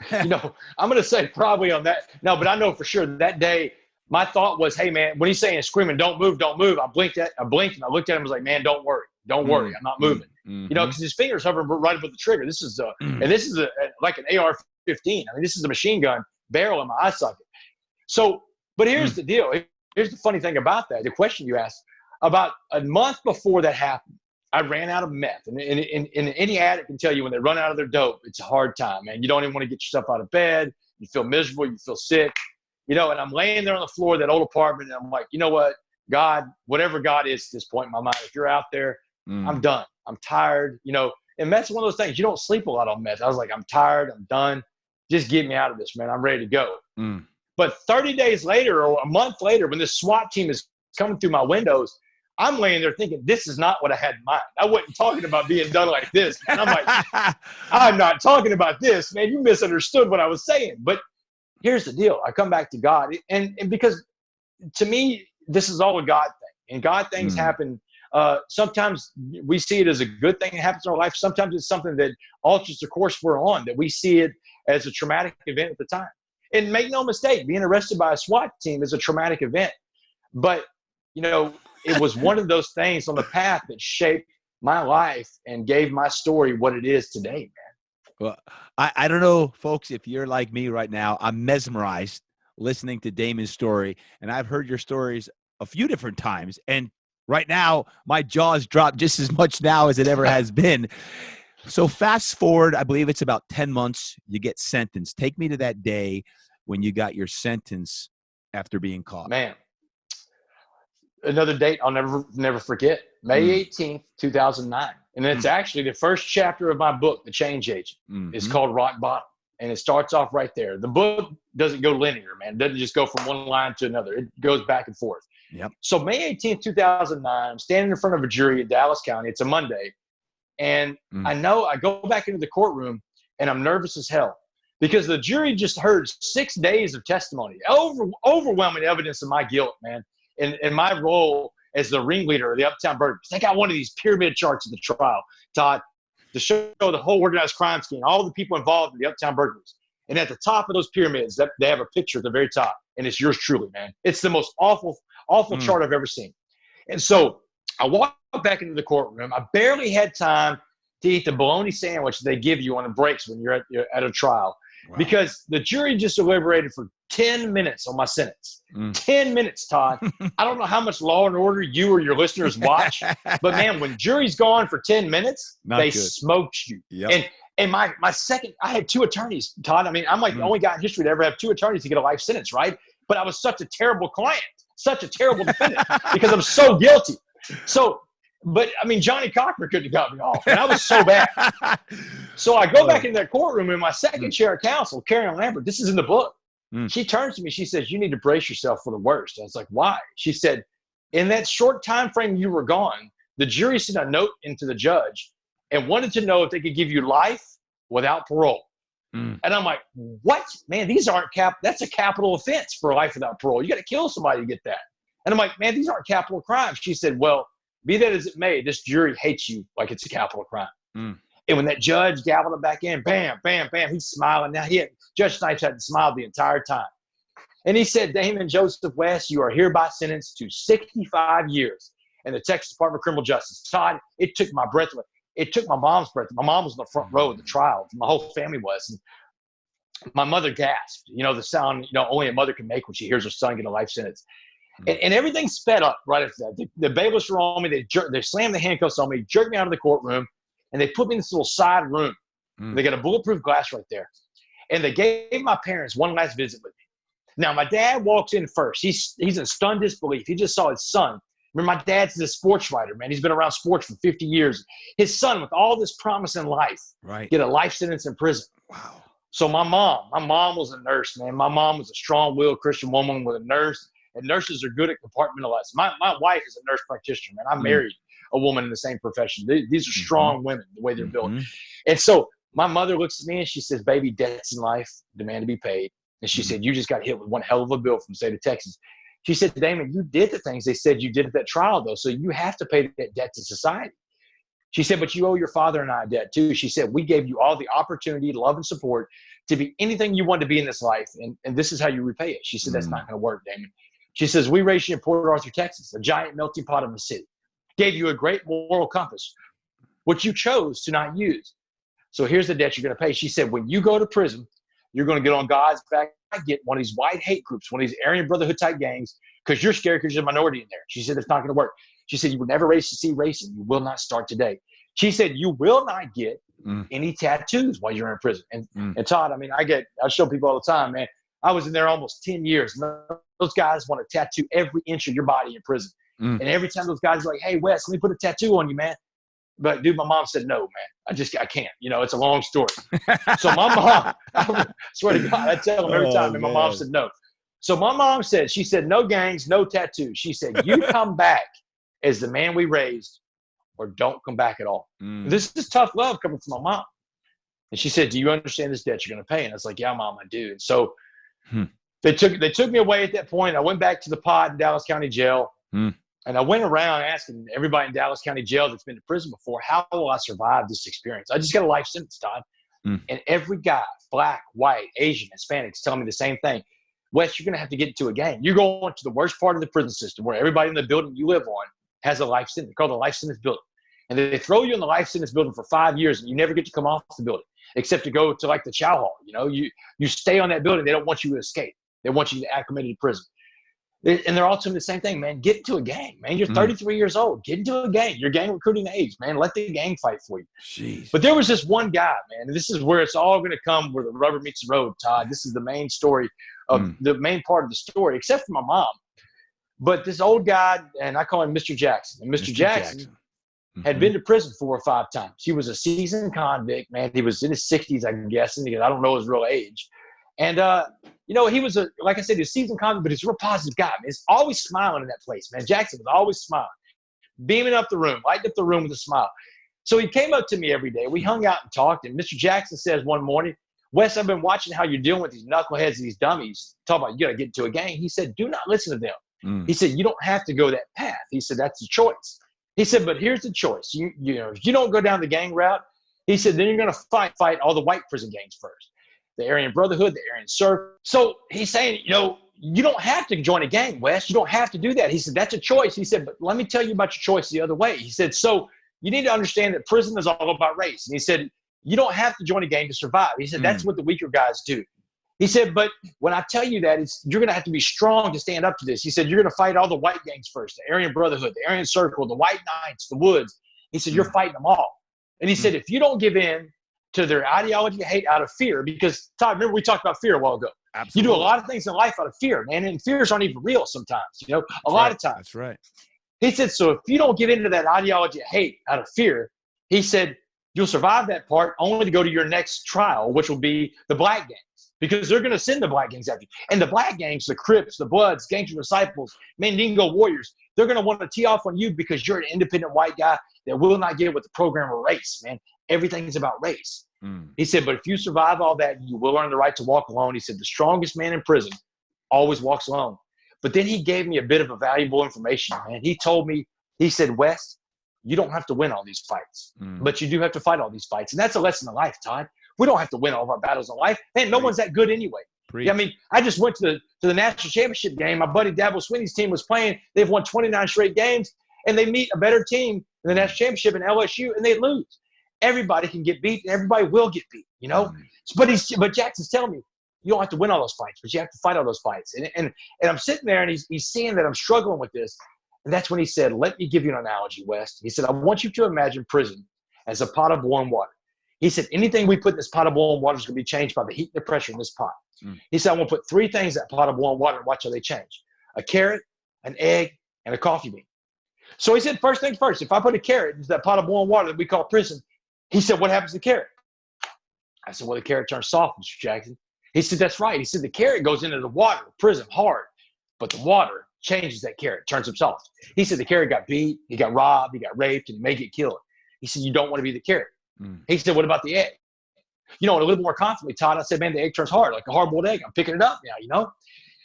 I'm going to say probably on that. No, but I know for sure that day, my thought was, hey, man, when he's saying screaming, don't move, don't move. I blinked and I looked at him and was like, man, don't worry, I'm not moving. Because his fingers hover right above the trigger. This is and this is like an AR-15. This is a machine gun barrel in my eye socket. So, but here's the deal. Here's the funny thing about that. The question you asked, about a month before that happened, I ran out of meth. And any addict can tell you when they run out of their dope, it's a hard time, man. You don't even want to get yourself out of bed. You feel miserable. You feel sick. And I'm laying there on the floor of that old apartment, and I'm like, you know what? God, whatever God is at this point in my mind, if you're out there, I'm done. I'm tired, and meth's one of those things. You don't sleep a lot on meth. I was like, I'm tired. I'm done. Just get me out of this, man. I'm ready to go. But 30 days later or a month later, when this SWAT team is coming through my windows, I'm laying there thinking, this is not what I had in mind. I wasn't talking about being done like this. And I'm like, I'm not talking about this, man. You misunderstood what I was saying. But here's the deal. I come back to God. And because to me, this is all a God thing. And God things happen. Sometimes we see it as a good thing that happens in our life. Sometimes it's something that alters the course we're on, that we see it as a traumatic event at the time. And make no mistake, being arrested by a SWAT team is a traumatic event. But it was one of those things on the path that shaped my life and gave my story what it is today, man. Well, I don't know, folks, if you're like me right now. I'm mesmerized listening to Damon's story, and I've heard your stories a few different times. And right now, my jaw's dropped just as much now as it ever has been. So fast forward, I believe it's about 10 months, you get sentenced. Take me to that day when you got your sentence after being caught. Man, another date I'll never forget. May 18th, 2009. And it's actually the first chapter of my book, The Change Agent. It's called Rock Bottom. And it starts off right there. The book doesn't go linear, man. It doesn't just go from one line to another. It goes back and forth. Yep. So May 18th, 2009, I'm standing in front of a jury in Dallas County. It's a Monday. And I go back into the courtroom, and I'm nervous as hell because the jury just heard 6 days of testimony, overwhelming evidence of my guilt, man. And my role as the ringleader of the Uptown Burglars. They got one of these pyramid charts of the trial, Todd, to show the whole organized crime scheme, all the people involved in the Uptown Burglars. And at the top of those pyramids, they have a picture at the very top, and it's yours truly, man. It's the most awful chart I've ever seen. And so I walked back into the courtroom. I barely had time to eat the bologna sandwich they give you on the breaks when you're at a trial. Wow. Because the jury just deliberated for 10 minutes on my sentence. 10 minutes, Todd. I don't know how much Law and Order you or your listeners watch, but man, when jury's gone for 10 minutes, they smoked you. Yep. And my second, I had 2 attorneys, Todd. I mean, I'm like the only guy in history to ever have 2 attorneys to get a life sentence, right? But I was such a terrible client, such a terrible defendant because I'm so guilty. So, but I mean, Johnny Cochran couldn't have got me off, and I was so bad. So I go back into that courtroom, and my second chair of counsel, Karen Lambert, this is in the book. She turns to me. She says, "You need to brace yourself for the worst." I was like, "Why?" She said, "In that short time frame you were gone, the jury sent a note into the judge and wanted to know if they could give you life without parole." And I'm like, "What? Man, these aren't that's a capital offense for life without parole. You got to kill somebody to get that." And I'm like, "Man, these aren't capital crimes." She said, "Well, be that as it may, this jury hates you like it's a capital crime." And when that judge gavelled it back in, bam, bam, bam, he's smiling. Now Judge Snipes hadn't smiled the entire time. And he said, "Damon Joseph West, you are hereby sentenced to 65 years in the Texas Department of Criminal Justice." Todd, it took my breath away. It took my mom's breath. My mom was in the front row of the trial. My whole family was. And my mother gasped, the sound, only a mother can make when she hears her son get a life sentence. And everything sped up right after that. The bailiffs were on me. They slammed the handcuffs on me, jerked me out of the courtroom, and they put me in this little side room. They got a bulletproof glass right there. And they gave my parents one last visit with me. Now, my dad walks in first. He's in stunned disbelief. He just saw his son. Remember, my dad's a sports writer, man. He's been around sports for 50 years. His son, with all this promise in life, get a life sentence in prison. Wow. So my mom was a nurse, man. My mom was a strong-willed Christian woman with a nurse. And nurses are good at compartmentalizing. My wife is a nurse practitioner, man. I married a woman in the same profession. These are strong women, the way they're built. And so my mother looks at me and she says, "Baby, debts in life demand to be paid." And she said, "You just got hit with one hell of a bill from the state of Texas." She said, "Damon, you did the things they said you did at that trial, though, so you have to pay that debt to society." She said, "But you owe your father and I a debt, too." She said, "We gave you all the opportunity, love, and support to be anything you wanted to be in this life, and this is how you repay it." She said, "That's not going to work, Damon." She says, "We raised you in Port Arthur, Texas, a giant melting pot of a city. Gave you a great moral compass, which you chose to not use. So here's the debt you're going to pay." She said, "When you go to prison, you're going to get on God's back, get one of these white hate groups, one of these Aryan Brotherhood type gangs, because you're scared because you're a minority in there." She said, "It's not going to work." She said, "You will never see racing. You will not start today." She said, "You will not get any tattoos while you're in prison." And Todd, I mean, I show people all the time, man. I was in there almost 10 years. And those guys want to tattoo every inch of your body in prison. And every time those guys are like, "Hey, Wes, let me put a tattoo on you, man." But dude, my mom said, "No, man, I can't. It's a long story." So my mom, I swear to God, I tell them every time, and my mom said no. So my mom said, she said, "No gangs, no tattoos." She said, "You come back as the man we raised, or don't come back at all." This is tough love coming from my mom. And she said, "Do you understand this debt you're going to pay?" And I was like, "Yeah, Mom, I do." And so they took me away at that point. I went back to the pod in Dallas County Jail. And I went around asking everybody in Dallas County Jail that's been to prison before, how will I survive this experience? I just got a life sentence, Todd. And every guy, black, white, Asian, Hispanics, telling me the same thing. Wes, you're going to have to get into a gang. You're going to the worst part of the prison system where everybody in the building you live on has a life sentence. They call it a life sentence building. And they throw you in the life sentence building for 5 years, and you never get to come off the building except to go to like the chow hall. You know, you stay on that building. They don't want you to escape. They want you to get acclimated to prison. And they're all telling me the same thing, man. Get into a gang, man. You're 33 years old. Get into a gang. You're gang recruiting age, man. Let the gang fight for you. Jeez. But there was this one guy, man, and this is where it's all going to come, where the rubber meets the road, Todd. This is the main story of the main part of the story, except for my mom. But this old guy, and I call him Mr. Jackson. And Mr. Jackson had been to prison 4 or 5 times. He was a seasoned convict, man. He was in his 60s, I'm guessing, because I don't know his real age. And, you know, he was, like I said, he's a seasoned convict, but he's a real positive guy, man. He's always smiling in that place, man. Jackson was always smiling, beaming up the room, lighting up the room with a smile. So he came up to me every day. We hung out and talked, and Mr. Jackson says one morning, Wes, I've been watching how you're dealing with these knuckleheads and these dummies. Talk about you got to get into a gang. He said, do not listen to them. He said, you don't have to go that path. He said, that's the choice. He said, but here's the choice. You know, if you don't go down the gang route, he said, then you're going to fight all the white prison gangs first. The Aryan Brotherhood, the Aryan Circle. So he's saying, you know, you don't have to join a gang, Wes. You don't have to do that. He said, that's a choice. He said, but let me tell you about your choice the other way. He said, so you need to understand that prison is all about race. And he said, you don't have to join a gang to survive. He said, that's what the weaker guys do. He said, but when I tell you that, you're going to have to be strong to stand up to this. He said, you're going to fight all the white gangs first, the Aryan Brotherhood, the Aryan Circle, the White Knights, the Woods. He said, you're fighting them all. And he said, if you don't give in to their ideology of hate out of fear, because, Todd, remember we talked about fear a while ago. Absolutely. You do a lot of things in life out of fear, man, and fears aren't even real sometimes, you know, a lot of times. That's right. He said, so if you don't give in to that ideology of hate out of fear, he said, you'll survive that part only to go to your next trial, which will be the black gangs, because they're going to send the black gangs after you. And the black gangs, the Crips, the Bloods, Gangster Disciples, Mandingo Warriors, they're going to want to tee off on you because you're an independent white guy that will not get with the program of race, man. Everything's about race. He said, but if you survive all that, you will earn the right to walk alone. He said, the strongest man in prison always walks alone. But then he gave me a bit of a valuable information, man. He told me, he said, Wes, you don't have to win all these fights, but you do have to fight all these fights. And that's a lesson in life, Todd. We don't have to win all of our battles in life. Man, no one's that good anyway. Yeah, I mean, I just went to the national championship game. My buddy Dabo Swinney's team was playing. They've won 29 straight games, and they meet a better team in the national championship in LSU, and they lose. Everybody can get beat, and everybody will get beat, you know? But Jackson's telling me, you don't have to win all those fights, but you have to fight all those fights. And I'm sitting there, and he's seeing that I'm struggling with this. And that's when he said, let me give you an analogy, West. He said, I want you to imagine prison as a pot of warm water. He said, anything we put in this pot of warm water is going to be changed by the heat and the pressure in this pot. He said, I want to put 3 things in that pot of warm water and watch how they change. A carrot, an egg, and a coffee bean. So he said, first thing first, if I put a carrot into that pot of warm water that we call prison, he said, what happens to the carrot? I said, well, the carrot turns soft, Mr. Jackson. He said, that's right. He said, the carrot goes into the water, prison, hard, but the water changes that carrot, turns him soft. He said, the carrot got beat, he got robbed, he got raped, and he may get killed. He said, you don't want to be the carrot. He said, what about the egg? You know, and a little more confidently, Todd, I said, man, the egg turns hard, like a hard-boiled egg. I'm picking it up now, you know?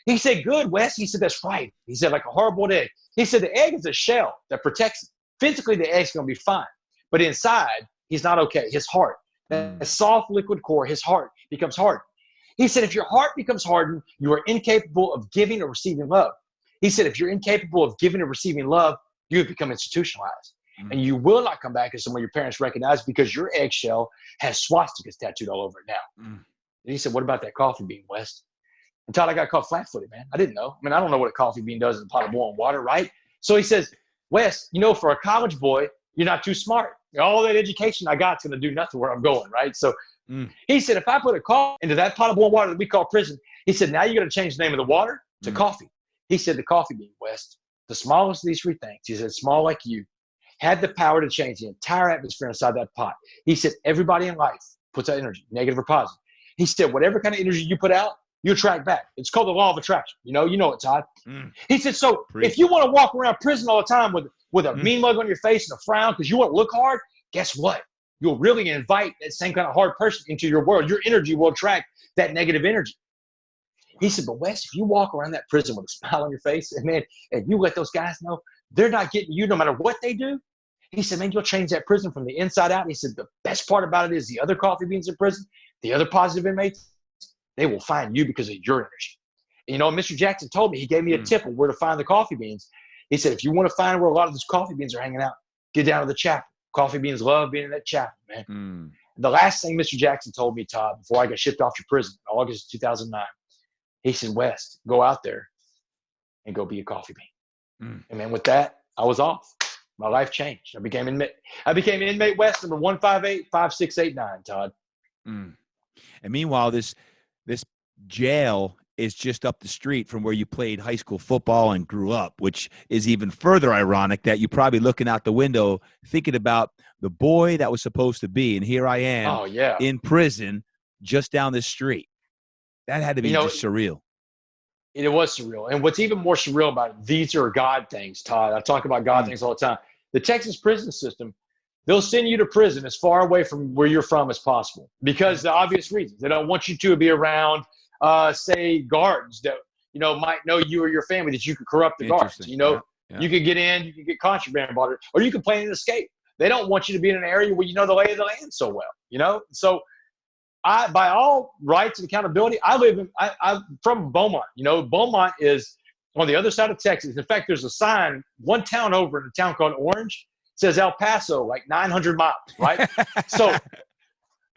He said, good, Wes. He said, that's right. He said, like a hard-boiled egg. He said, the egg is a shell that protects it. Physically, the egg's going to be fine. But inside, he's not okay. His heart, that soft liquid core, his heart becomes hardened. He said, if your heart becomes hardened, you are incapable of giving or receiving love. He said, if you're incapable of giving or receiving love, you have become institutionalized. And you will not come back as someone your parents recognize because your eggshell has swastikas tattooed all over it now. And he said, what about that coffee bean, West? And Todd, I got caught flat-footed, man. I didn't know. I mean, I don't know what a coffee bean does in a pot of boiling water, right? So he says, West, you know, for a college boy, you're not too smart. All that education I got is going to do nothing where I'm going, right? So he said, if I put a coffee into that pot of boiling water that we call prison, he said, now you're going to change the name of the water to coffee. He said, the coffee bean, West, the smallest of these 3 things, he said, small like you, had the power to change the entire atmosphere inside that pot. He said, everybody in life puts out energy, negative or positive. He said, whatever kind of energy you put out, you attract back. It's called the law of attraction. You know it, Todd. He said, so if you want to walk around prison all the time with a mean mug on your face and a frown because you want to look hard, guess what? You'll really invite that same kind of hard person into your world. Your energy will attract that negative energy. He said, but Wes, if you walk around that prison with a smile on your face and you let those guys know they're not getting you no matter what they do, he said, man, you'll change that prison from the inside out. He said, the best part about it is the other coffee beans in prison, the other positive inmates, they will find you because of your energy. Mr. Jackson told me, he gave me a tip of where to find the coffee beans. He said, if you want to find where a lot of those coffee beans are hanging out, get down to the chapel. Coffee beans love being in that chapel, man. The last thing Mr. Jackson told me, Todd, before I got shipped off to prison in August 2009, he said, West, go out there and go be a coffee bean. And man, with that, I was off. My life changed. I became inmate West number 1585689, Todd. And meanwhile, this jail is just up the street from where you played high school football and grew up, which is even further ironic that you're probably looking out the window thinking about the boy that was supposed to be, and here I am in prison just down the street. That had to be just surreal. It was surreal. And what's even more surreal about it, these are God things, Todd. I talk about God things all the time. The Texas prison system, they'll send you to prison as far away from where you're from as possible because the obvious reasons. They don't want you to be around say guards that, might know you or your family, that you could corrupt the guards. You could get in, you could get contraband bought, or you could plan an escape. They don't want you to be in an area where you know the lay of the land so well, So by all rights and accountability, I'm from Beaumont. Beaumont is on the other side of Texas. In fact, there's a sign one town over in a town called Orange, says El Paso, like 900 miles, right? So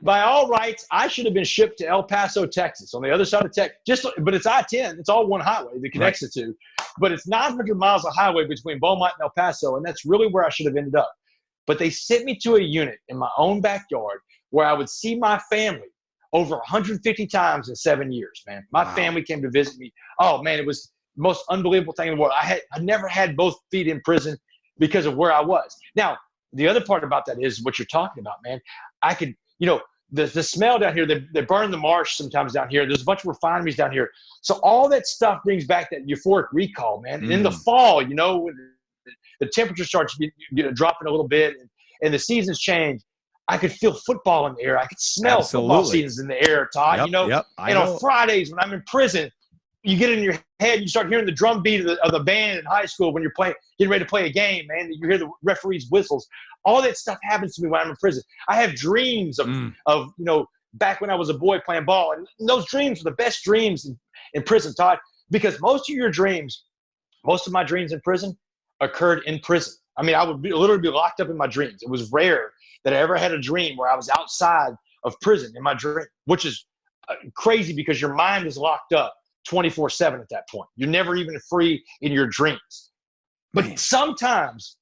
by all rights, I should have been shipped to El Paso, Texas, on the other side of Texas. But it's I-10. It's all one highway that connects the two. But it's 900 miles of highway between Beaumont and El Paso, and that's really where I should have ended up. But they sent me to a unit in my own backyard where I would see my family over 150 times in 7 years, man. My family came to visit me. Oh, man, it was the most unbelievable thing in the world. I never had both feet in prison because of where I was. Now, the other part about that is what you're talking about, man. I could, the smell down here, they burn the marsh sometimes down here. There's a bunch of refineries down here. So all that stuff brings back that euphoric recall, man. And in the fall, when the temperature starts dropping a little bit and the seasons change, I could feel football in the air. I could smell football seasons in the air, Todd. On Fridays when I'm in prison, you get in your head, you start hearing the drum beat of the band in high school when you're getting ready to play a game, man. You hear the referee's whistles. All that stuff happens to me when I'm in prison. I have dreams of back when I was a boy playing ball. And those dreams are the best dreams in prison, Todd, because most of my dreams in prison occurred in prison. I mean, I would literally be locked up in my dreams. It was rare that I ever had a dream where I was outside of prison in my dream, which is crazy because your mind is locked up 24/7 at that point. You're never even free in your dreams. But sometimes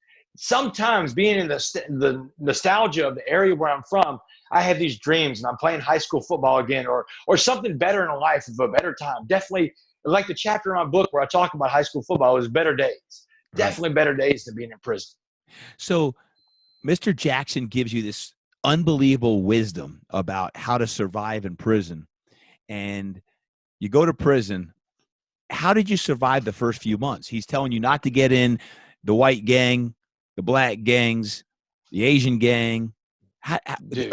being in the nostalgia of the area where I'm from, I have these dreams and I'm playing high school football again or something better in life of a better time. Definitely like the chapter in my book where I talk about high school football is better days. Definitely better days than being in prison. So Mr. Jackson gives you this unbelievable wisdom about how to survive in prison. And you go to prison. How did you survive the first few months? He's telling you not to get in the white gang, the black gangs, the Asian gang. How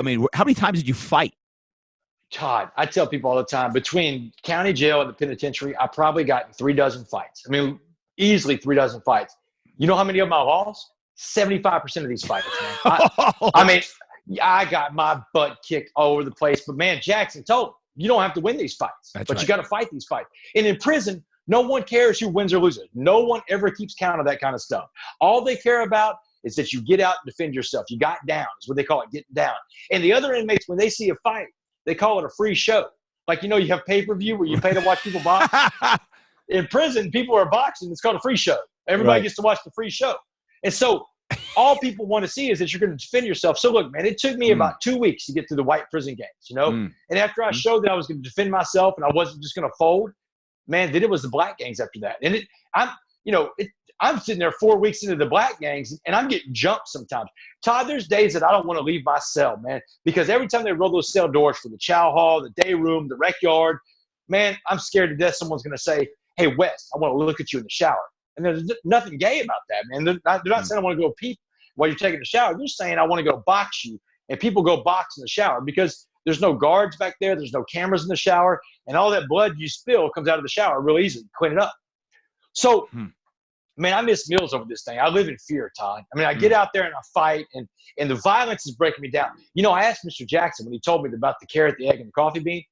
many times did you fight? Todd, I tell people all the time, between county jail and the penitentiary, I probably got in 3 dozen fights. I mean, easily 3 dozen fights. You know how many of them I lost? 75% of these fights, man. I got my butt kicked all over the place. But, man, Jackson told me, you don't have to win these fights. You got to fight these fights. And in prison, no one cares who wins or loses. No one ever keeps count of that kind of stuff. All they care about is that you get out and defend yourself. You got down is what they call it, getting down. And the other inmates, when they see a fight, they call it a free show. Like, you have pay-per-view where you pay to watch people box. In prison, people are boxing. It's called a free show. Everybody gets to watch the free show. And so all people want to see is that you're going to defend yourself. So, look, man, it took me about 2 weeks to get through the white prison gangs, And after I showed that I was going to defend myself and I wasn't just going to fold, man, then it was the black gangs after that. And I'm sitting there 4 weeks into the black gangs and I'm getting jumped sometimes. Todd, there's days that I don't want to leave my cell, man, because every time they roll those cell doors for the chow hall, the day room, the rec yard, man, I'm scared to death someone's going to say, hey, Wes, I want to look at you in the shower. And there's nothing gay about that, man. They're not saying I want to go peep while you're taking a shower. They're saying I want to go box you. And people go box in the shower because there's no guards back there. There's no cameras in the shower. And all that blood you spill comes out of the shower real easy. Clean it up. So, man, I miss meals over this thing. I live in fear, Todd. I mean, I get out there and I fight, and the violence is breaking me down. I asked Mr. Jackson when he told me about the carrot, the egg, and the coffee bean.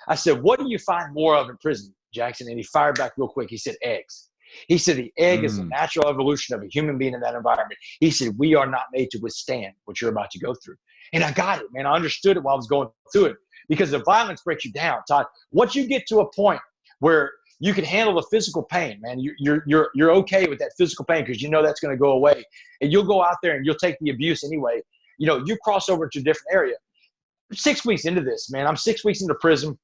I said, what do you find more of in prison? Jackson? And he fired back real quick. He said, eggs. He said, the egg is the natural evolution of a human being in that environment. He said, we are not made to withstand what you're about to go through. And I got it, man. I understood it while I was going through it because the violence breaks you down, Todd. Once you get to a point where you can handle the physical pain, man, you're okay with that physical pain because you know that's going to go away. And you'll go out there and you'll take the abuse anyway. You know, you cross over to a different area. 6 weeks into this, man, I'm 6 weeks into prison.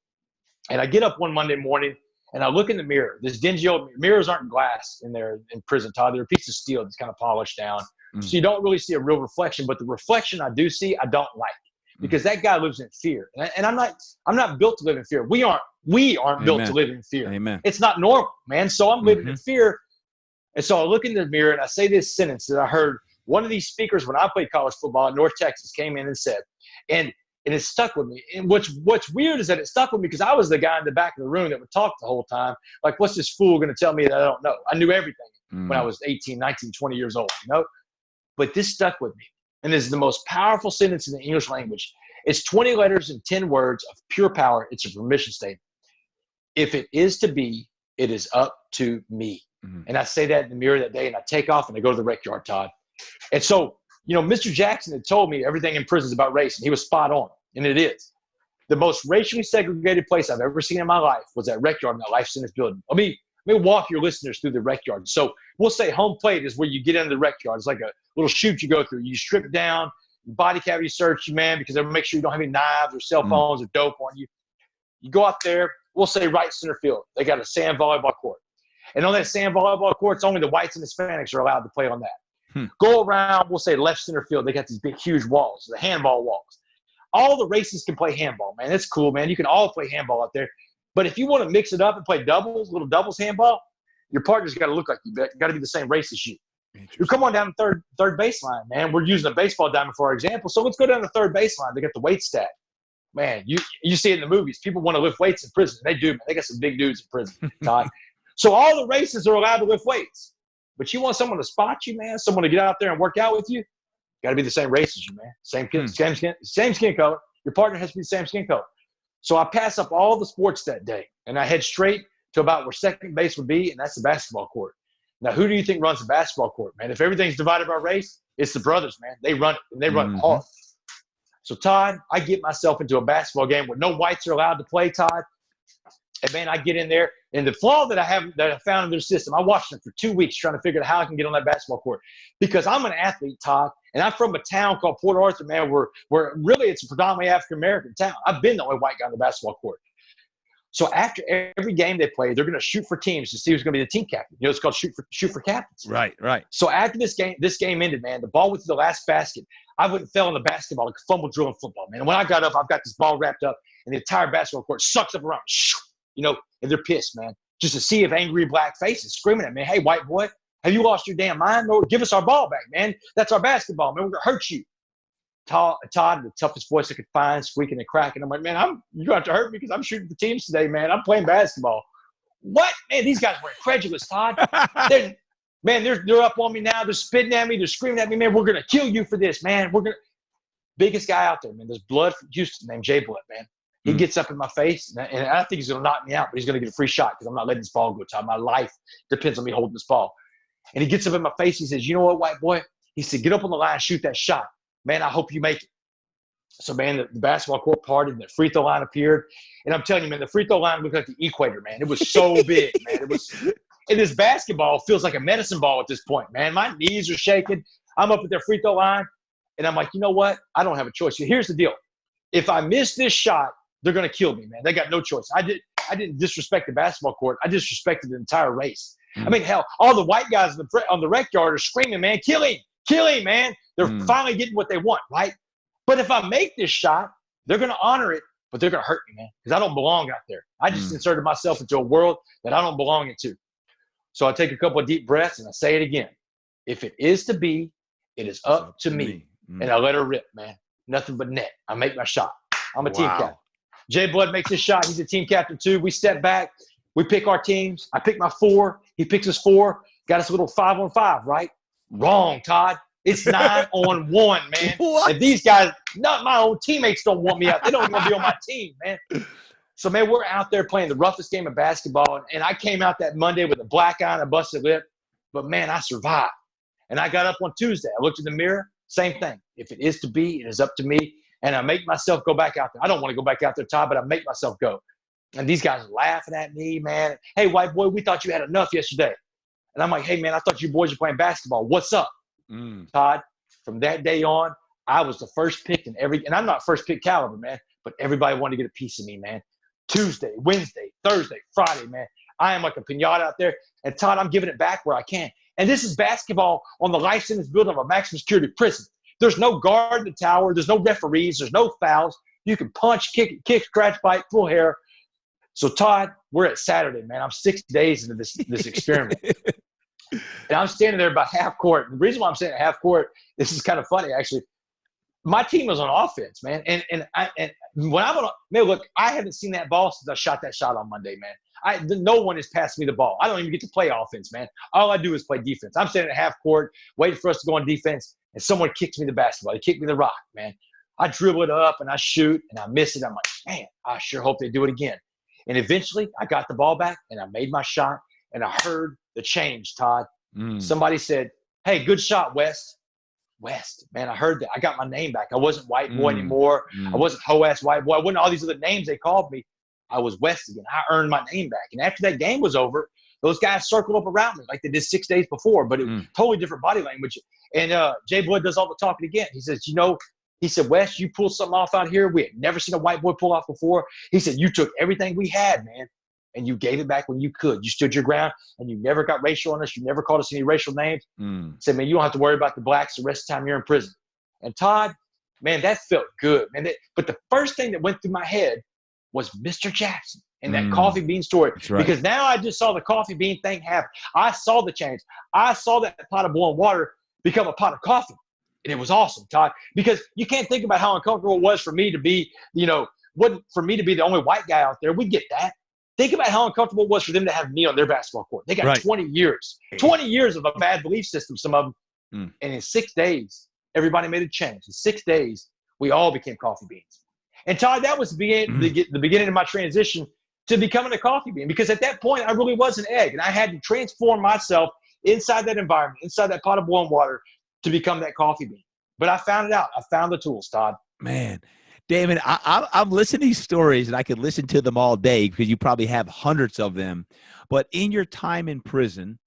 And I get up one Monday morning and I look in the mirror. This dingy old mirrors aren't glass in there in prison, Todd. They're a piece of steel that's kind of polished down. So you don't really see a real reflection. But the reflection I do see, I don't like because that guy lives in fear. And I'm not built to live in fear. We aren't built to live in fear. Amen. It's not normal, man. So I'm living in fear. And so I look in the mirror and I say this sentence that I heard one of these speakers when I played college football in North Texas came in and said, and it stuck with me. And what's weird is that it stuck with me because I was the guy in the back of the room that would talk the whole time. Like, what's this fool going to tell me that I don't know? I knew everything when I was 18, 19, 20 years old, you know? But this stuck with me. And this is the most powerful sentence in the English language. It's 20 letters and 10 words of pure power. It's a permission statement. If it is to be, it is up to me. And I say that in the mirror that day, and I take off and I go to the rec yard, Todd. And so, you know, Mr. Jackson had told me everything in prison is about race, and he was spot on, and it is. The most racially segregated place I've ever seen in my life was that rec yard in that life sentence building. Let me walk your listeners through the rec yard. So we'll say home plate is where you get into the rec yard. It's like a little chute you go through. You strip it down, body cavity search you, man, because they make sure you don't have any knives or cell phones or dope on you. You go out there, we'll say right center field. They got a sand volleyball court. And on that sand volleyball court, it's only the whites and Hispanics are allowed to play on that. Go around, we'll say left center field. They got these big, huge walls, the handball walls. All the races can play handball, man. It's cool, man. You can all play handball out there. But if you want to mix it up and play doubles, little doubles handball, your partner's got to look like you. Got to be the same race as you. You come on down the third baseline, man. We're using a baseball diamond for our example. So let's go down the third baseline. They got the weight stack. Man, you see it in the movies. People want to lift weights in prison. They do, man. They got some big dudes in prison, Todd. So all the races are allowed to lift weights. But you want someone to spot you, man, someone to get out there and work out with you, got to be the same race as you, man. Same skin color. Your partner has to be the same skin color. So I pass up all the sports that day, and I head straight to about where second base would be, and that's the basketball court. Now, who do you think runs the basketball court, man? If everything's divided by race, it's the brothers, man. They run it, and they run it hard. So, Todd, I get myself into a basketball game where no whites are allowed to play, Todd. And, man, I get in there. And the flaw that I found in their system, I watched them for 2 weeks trying to figure out how I can get on that basketball court. Because I'm an athlete, Todd, and I'm from a town called Port Arthur, man, where really it's a predominantly African-American town. I've been the only white guy on the basketball court. So after every game they play, they're going to shoot for teams to see who's going to be the team captain. You know, it's called shoot for captains. Right. So after this game ended, man, the ball went to the last basket. I went and fell in the basketball like a fumble drill in football, man. And when I got up, I've got this ball wrapped up, and the entire basketball court sucks up around, you know, and they're pissed, man. Just a sea of angry black faces screaming at me, hey, white boy, have you lost your damn mind? No, give us our ball back, man. That's our basketball, man. We're going to hurt you. Todd, the toughest voice I could find, squeaking and cracking. I'm like, man, you're going to have to hurt me because I'm shooting for teams today, man. I'm playing basketball. What? Man, these guys were incredulous, Todd. They're up on me now. They're spitting at me. They're screaming at me, man. We're going to kill you for this, man. Biggest guy out there, man. There's Blood from Houston named Jay Blood, man. He gets up in my face, and I think he's going to knock me out, but he's going to get a free shot because I'm not letting this ball go, Todd. My life depends on me holding this ball. And he gets up in my face. He says, you know what, white boy? He said, get up on the line, shoot that shot. Man, I hope you make it. So, man, the basketball court parted, and the free throw line appeared. And I'm telling you, man, the free throw line looked like the equator, man. It was so big, man. And this basketball feels like a medicine ball at this point, man. My knees are shaking. I'm up at their free throw line, and I'm like, you know what? I don't have a choice. So here's the deal. If I miss this shot, they're going to kill me, man. They got no choice. I didn't disrespect the basketball court. I disrespected the entire race. I mean, hell, all the white guys on the rec yard are screaming, man, kill him, man. They're finally getting what they want, right? But if I make this shot, they're going to honor it, but they're going to hurt me, man, because I don't belong out there. I just inserted myself into a world that I don't belong into. So I take a couple of deep breaths, and I say it again. If it is to be, it is up to me. And I let her rip, man. Nothing but net. I make my shot. I'm a team captain. Jay Blood makes his shot. He's a team captain too. We step back. We pick our teams. I pick my 4. He picks his 4. Got us a little 5-on-5, right? Wrong, Todd. It's 9-on-1, man. What? And these guys, not my own teammates, don't want me out. They don't even want to be on my team, man. So, man, we're out there playing the roughest game of basketball, and I came out that Monday with a black eye and a busted lip, but, man, I survived. And I got up on Tuesday. I looked in the mirror, same thing. If it is to be, it is up to me, and I make myself go back out there. I don't want to go back out there, Todd, but I make myself go. And these guys are laughing at me, man. Hey, white boy, we thought you had enough yesterday. And I'm like, hey, man, I thought you boys were playing basketball. What's up? Todd, from that day on, I was the first pick in and I'm not first pick caliber, man, but everybody wanted to get a piece of me, man. Tuesday, Wednesday, Thursday, Friday, man. I am like a pinata out there. And Todd, I'm giving it back where I can. And this is basketball on the life sentence building of a maximum security prison. There's no guard in the tower. There's no referees. There's no fouls. You can punch, kick, scratch, bite, pull hair. So, Todd, we're at Saturday, man. I'm 6 days into this experiment. And I'm standing there about half court. And the reason why I'm standing at half court, this is kind of funny, actually. My team was on offense, man. And when I'm on, man, look, I haven't seen that ball since I shot that shot on Monday, man. No one has passed me the ball. I don't even get to play offense, man. All I do is play defense. I'm standing at half court, waiting for us to go on defense, and someone kicks me the basketball. They kick me the rock, man. I dribble it up, and I shoot, and I miss it. I'm like, man, I sure hope they do it again. And eventually, I got the ball back, and I made my shot, and I heard the change, Todd. Somebody said, hey, good shot, West. West, man, I heard that. I got my name back. I wasn't white boy anymore. I wasn't hoe-ass white boy. I wasn't all these other names they called me. I was West again. I earned my name back. And after that game was over, those guys circled up around me like they did 6 days before, but it was totally different body language. And Jay Blood does all the talking again. He says, he said, Wes, you pulled something off out here we had never seen a white boy pull off before. He said, you took everything we had, man, and you gave it back when you could. You stood your ground, and you never got racial on us. You never called us any racial names. He said, man, you don't have to worry about the blacks the rest of the time you're in prison. And Todd, man, that felt good, man. But the first thing that went through my head was Mr. Jackson and that coffee bean story. Right. Because now I just saw the coffee bean thing happen. I saw the change. I saw that pot of boiling water become a pot of coffee. And it was awesome, Todd, because you can't think about how uncomfortable it was for me to be, for me to be the only white guy out there. We get that. Think about how uncomfortable it was for them to have me on their basketball court. They got 20 years of a bad belief system, some of them. And in 6 days, everybody made a change. In 6 days, we all became coffee beans. And Todd, that was the beginning of my transition to becoming a coffee bean, because at that point, I really was an egg, and I had to transform myself inside that environment, inside that pot of boiling water, to become that coffee bean. But I found it out. I found the tools, Todd. Man, Damon, I'm listening to these stories, and I could listen to them all day because you probably have hundreds of them. But in your time in prison,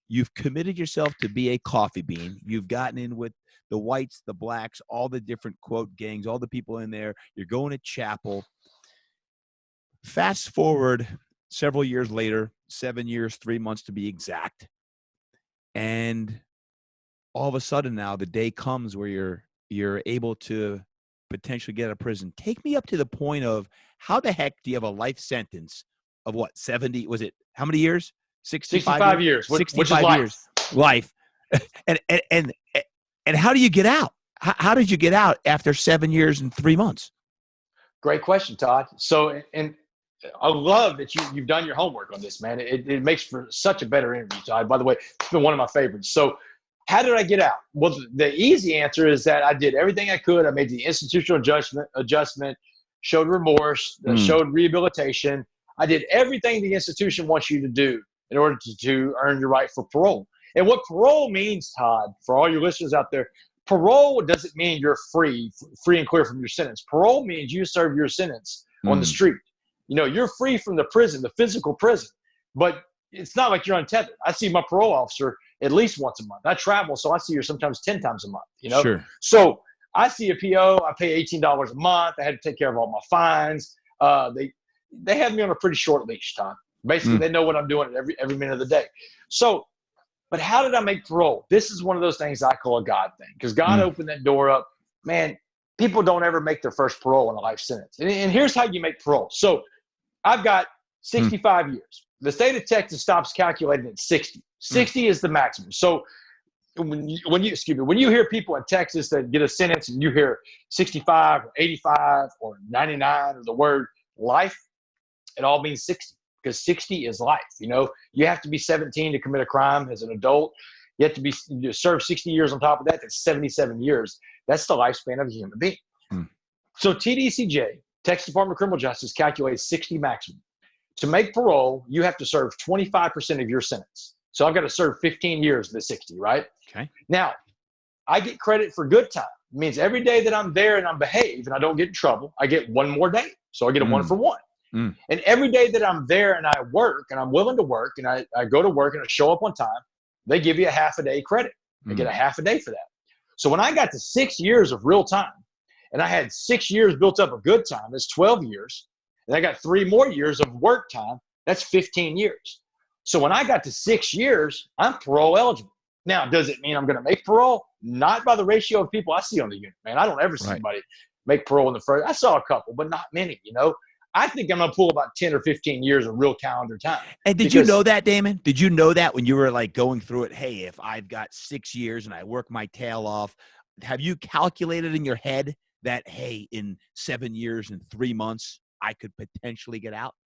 you've committed yourself to be a coffee bean. You've gotten in with the whites, the blacks, all the different, quote, gangs, all the people in there. You're going to chapel. Fast forward several years later, 7 years, 3 months to be exact. And all of a sudden now the day comes where you're able to potentially get out of prison. Take me up to the point of how the heck do you have a life sentence of what, 70? Was it how many years? 65 years. 65 years. Life. And how do you get out? How did you get out after 7 years and 3 months? Great question, Todd. So, and I love that you've done your homework on this, man. It makes for such a better interview, Todd. By the way, it's been one of my favorites. So how did I get out? Well, the easy answer is that I did everything I could. I made the institutional adjustment, showed remorse, showed rehabilitation. I did everything the institution wants you to do in order to earn your right for parole. And what parole means, Todd, for all your listeners out there, parole doesn't mean you're free and clear from your sentence. Parole means you serve your sentence on the street. You're free from the prison, the physical prison, but it's not like you're untethered. I see my parole officer at least once a month. I travel, so I see her sometimes 10 times a month, Sure. So I see a PO, I pay $18 a month. I had to take care of all my fines. They have me on a pretty short leash, Tom. Basically, they know what I'm doing every minute of the day. So, but how did I make parole? This is one of those things I call a God thing, because God opened that door up. Man, people don't ever make their first parole in a life sentence. And here's how you make parole. So I've got 65 years. The state of Texas stops calculating at 60. 60 is the maximum. So when you hear people in Texas that get a sentence and you hear 65 or 85 or 99 or the word life, it all means 60, because 60 is life. You have to be 17 to commit a crime as an adult. You have to serve 60 years on top of that. That's 77 years. That's the lifespan of a human being. So TDCJ Texas Department of Criminal Justice calculates 60 maximum. To make parole, you have to serve 25% of your sentence. So I've got to serve 15 years of the 60, right? Okay. Now, I get credit for good time. It means every day that I'm there and I behave and I don't get in trouble, I get one more day. So I get a 1 for 1. And every day that I'm there and I work and I'm willing to work and I go to work and I show up on time, they give you a half a day credit. I get a half a day for that. So when I got to 6 years of real time and I had 6 years built up of good time, that's 12 years. And I got 3 more years of work time, that's 15 years. So when I got to 6 years, I'm parole eligible. Now, does it mean I'm going to make parole? Not by the ratio of people I see on the unit, man. I don't ever see anybody make parole in the first. I saw a couple, but not many, you know. I think I'm going to pull about 10 or 15 years of real calendar time. And did you know that, Damon? Did you know that when you were like going through it? Hey, if I've got 6 years and I work my tail off, have you calculated in your head that, hey, in 7 years and 3 months, I could potentially get out?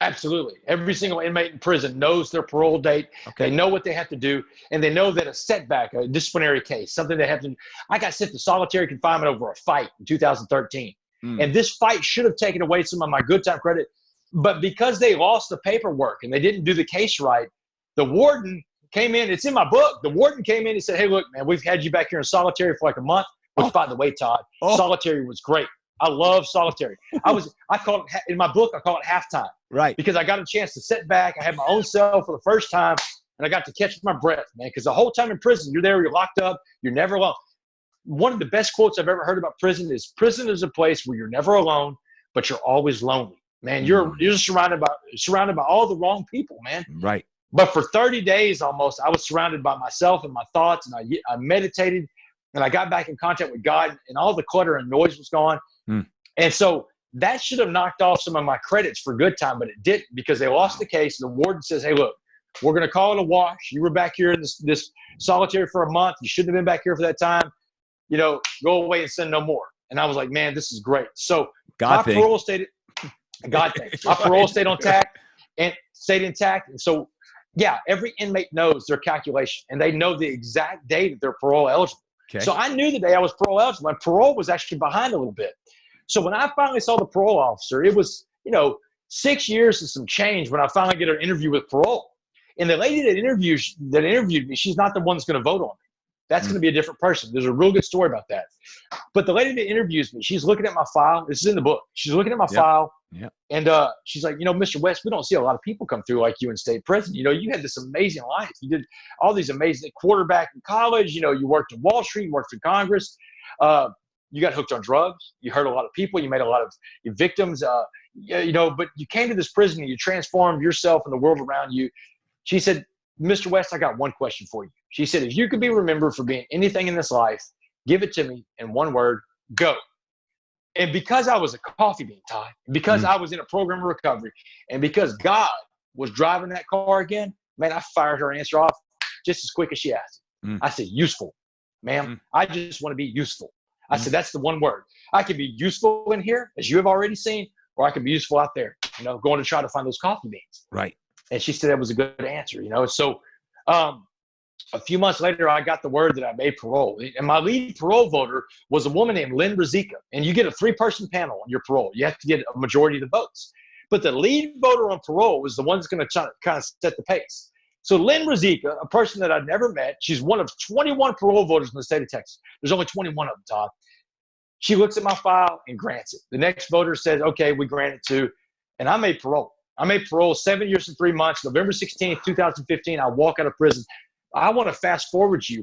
Absolutely. Every single inmate in prison knows their parole date. Okay. They know what they have to do, and they know that a setback, a disciplinary case, something they have to do. I got sent to solitary confinement over a fight in 2013. And this fight should have taken away some of my good time credit. But because they lost the paperwork and they didn't do the case right, the warden came in. It's in my book. The warden came in and said, hey, look, man, we've had you back here in solitary for like a month, which, by the way, Todd, solitary was great. I love solitary. I call it, in my book, I call it halftime. Right. Because I got a chance to sit back. I had my own cell for the first time, and I got to catch my breath, man. Because the whole time in prison, you're there, you're locked up, you're never alone. One of the best quotes I've ever heard about prison is a place where you're never alone, but you're always lonely. Man, you're surrounded by all the wrong people, man. Right. But for 30 days almost, I was surrounded by myself and my thoughts, and I meditated, and I got back in contact with God, and all the clutter and noise was gone. And so that should have knocked off some of my credits for good time, but it didn't, because they lost the case. And the warden says, hey, look, we're going to call it a wash. You were back here in this solitary for a month. You shouldn't have been back here for that time. You know, go away and send no more. And I was like, man, this is great. So my parole stayed intact and stayed intact. And so, yeah, every inmate knows their calculation, and they know the exact date that they're parole eligible. Okay. So I knew the day I was parole eligible, and parole was actually behind a little bit. So when I finally saw the parole officer, it was, 6 years and some change when I finally get an interview with parole. And the lady that interviewed me, she's not the one that's going to vote on me. That's going to be a different person. There's a real good story about that. But the lady that interviews me, she's looking at my file. This is in the book. She's looking at my file. Yep. And she's like, Mr. West, we don't see a lot of people come through like you in state prison. You had this amazing life. You did all these amazing quarterback in college. You worked in Wall Street, you worked for Congress. You got hooked on drugs. You hurt a lot of people. You made a lot of victims, but you came to this prison and you transformed yourself and the world around you. She said, Mr. West, I got one question for you. She said, if you could be remembered for being anything in this life, give it to me in one word, go. And because I was a coffee bean, Todd, because I was in a program of recovery, and because God was driving that car again, man, I fired her answer off just as quick as she asked. I said, useful, ma'am. I just want to be useful. I said, that's the one word. I can be useful in here, as you have already seen, or I can be useful out there, going to try to find those coffee beans. Right. And she said that was a good answer, So a few months later, I got the word that I made parole. And my lead parole voter was a woman named Lynn Rizika. And you get a 3-person panel on your parole. You have to get a majority of the votes. But the lead voter on parole was the one that's going to kind of set the pace. So Lynn Rizika, a person that I'd never met, she's one of 21 parole voters in the state of Texas. There's only 21 of them, Todd. She looks at my file and grants it. The next voter says, okay, we grant it too. And I made parole. I made parole 7 years and 3 months. November 16th, 2015, I walk out of prison. I want to fast forward you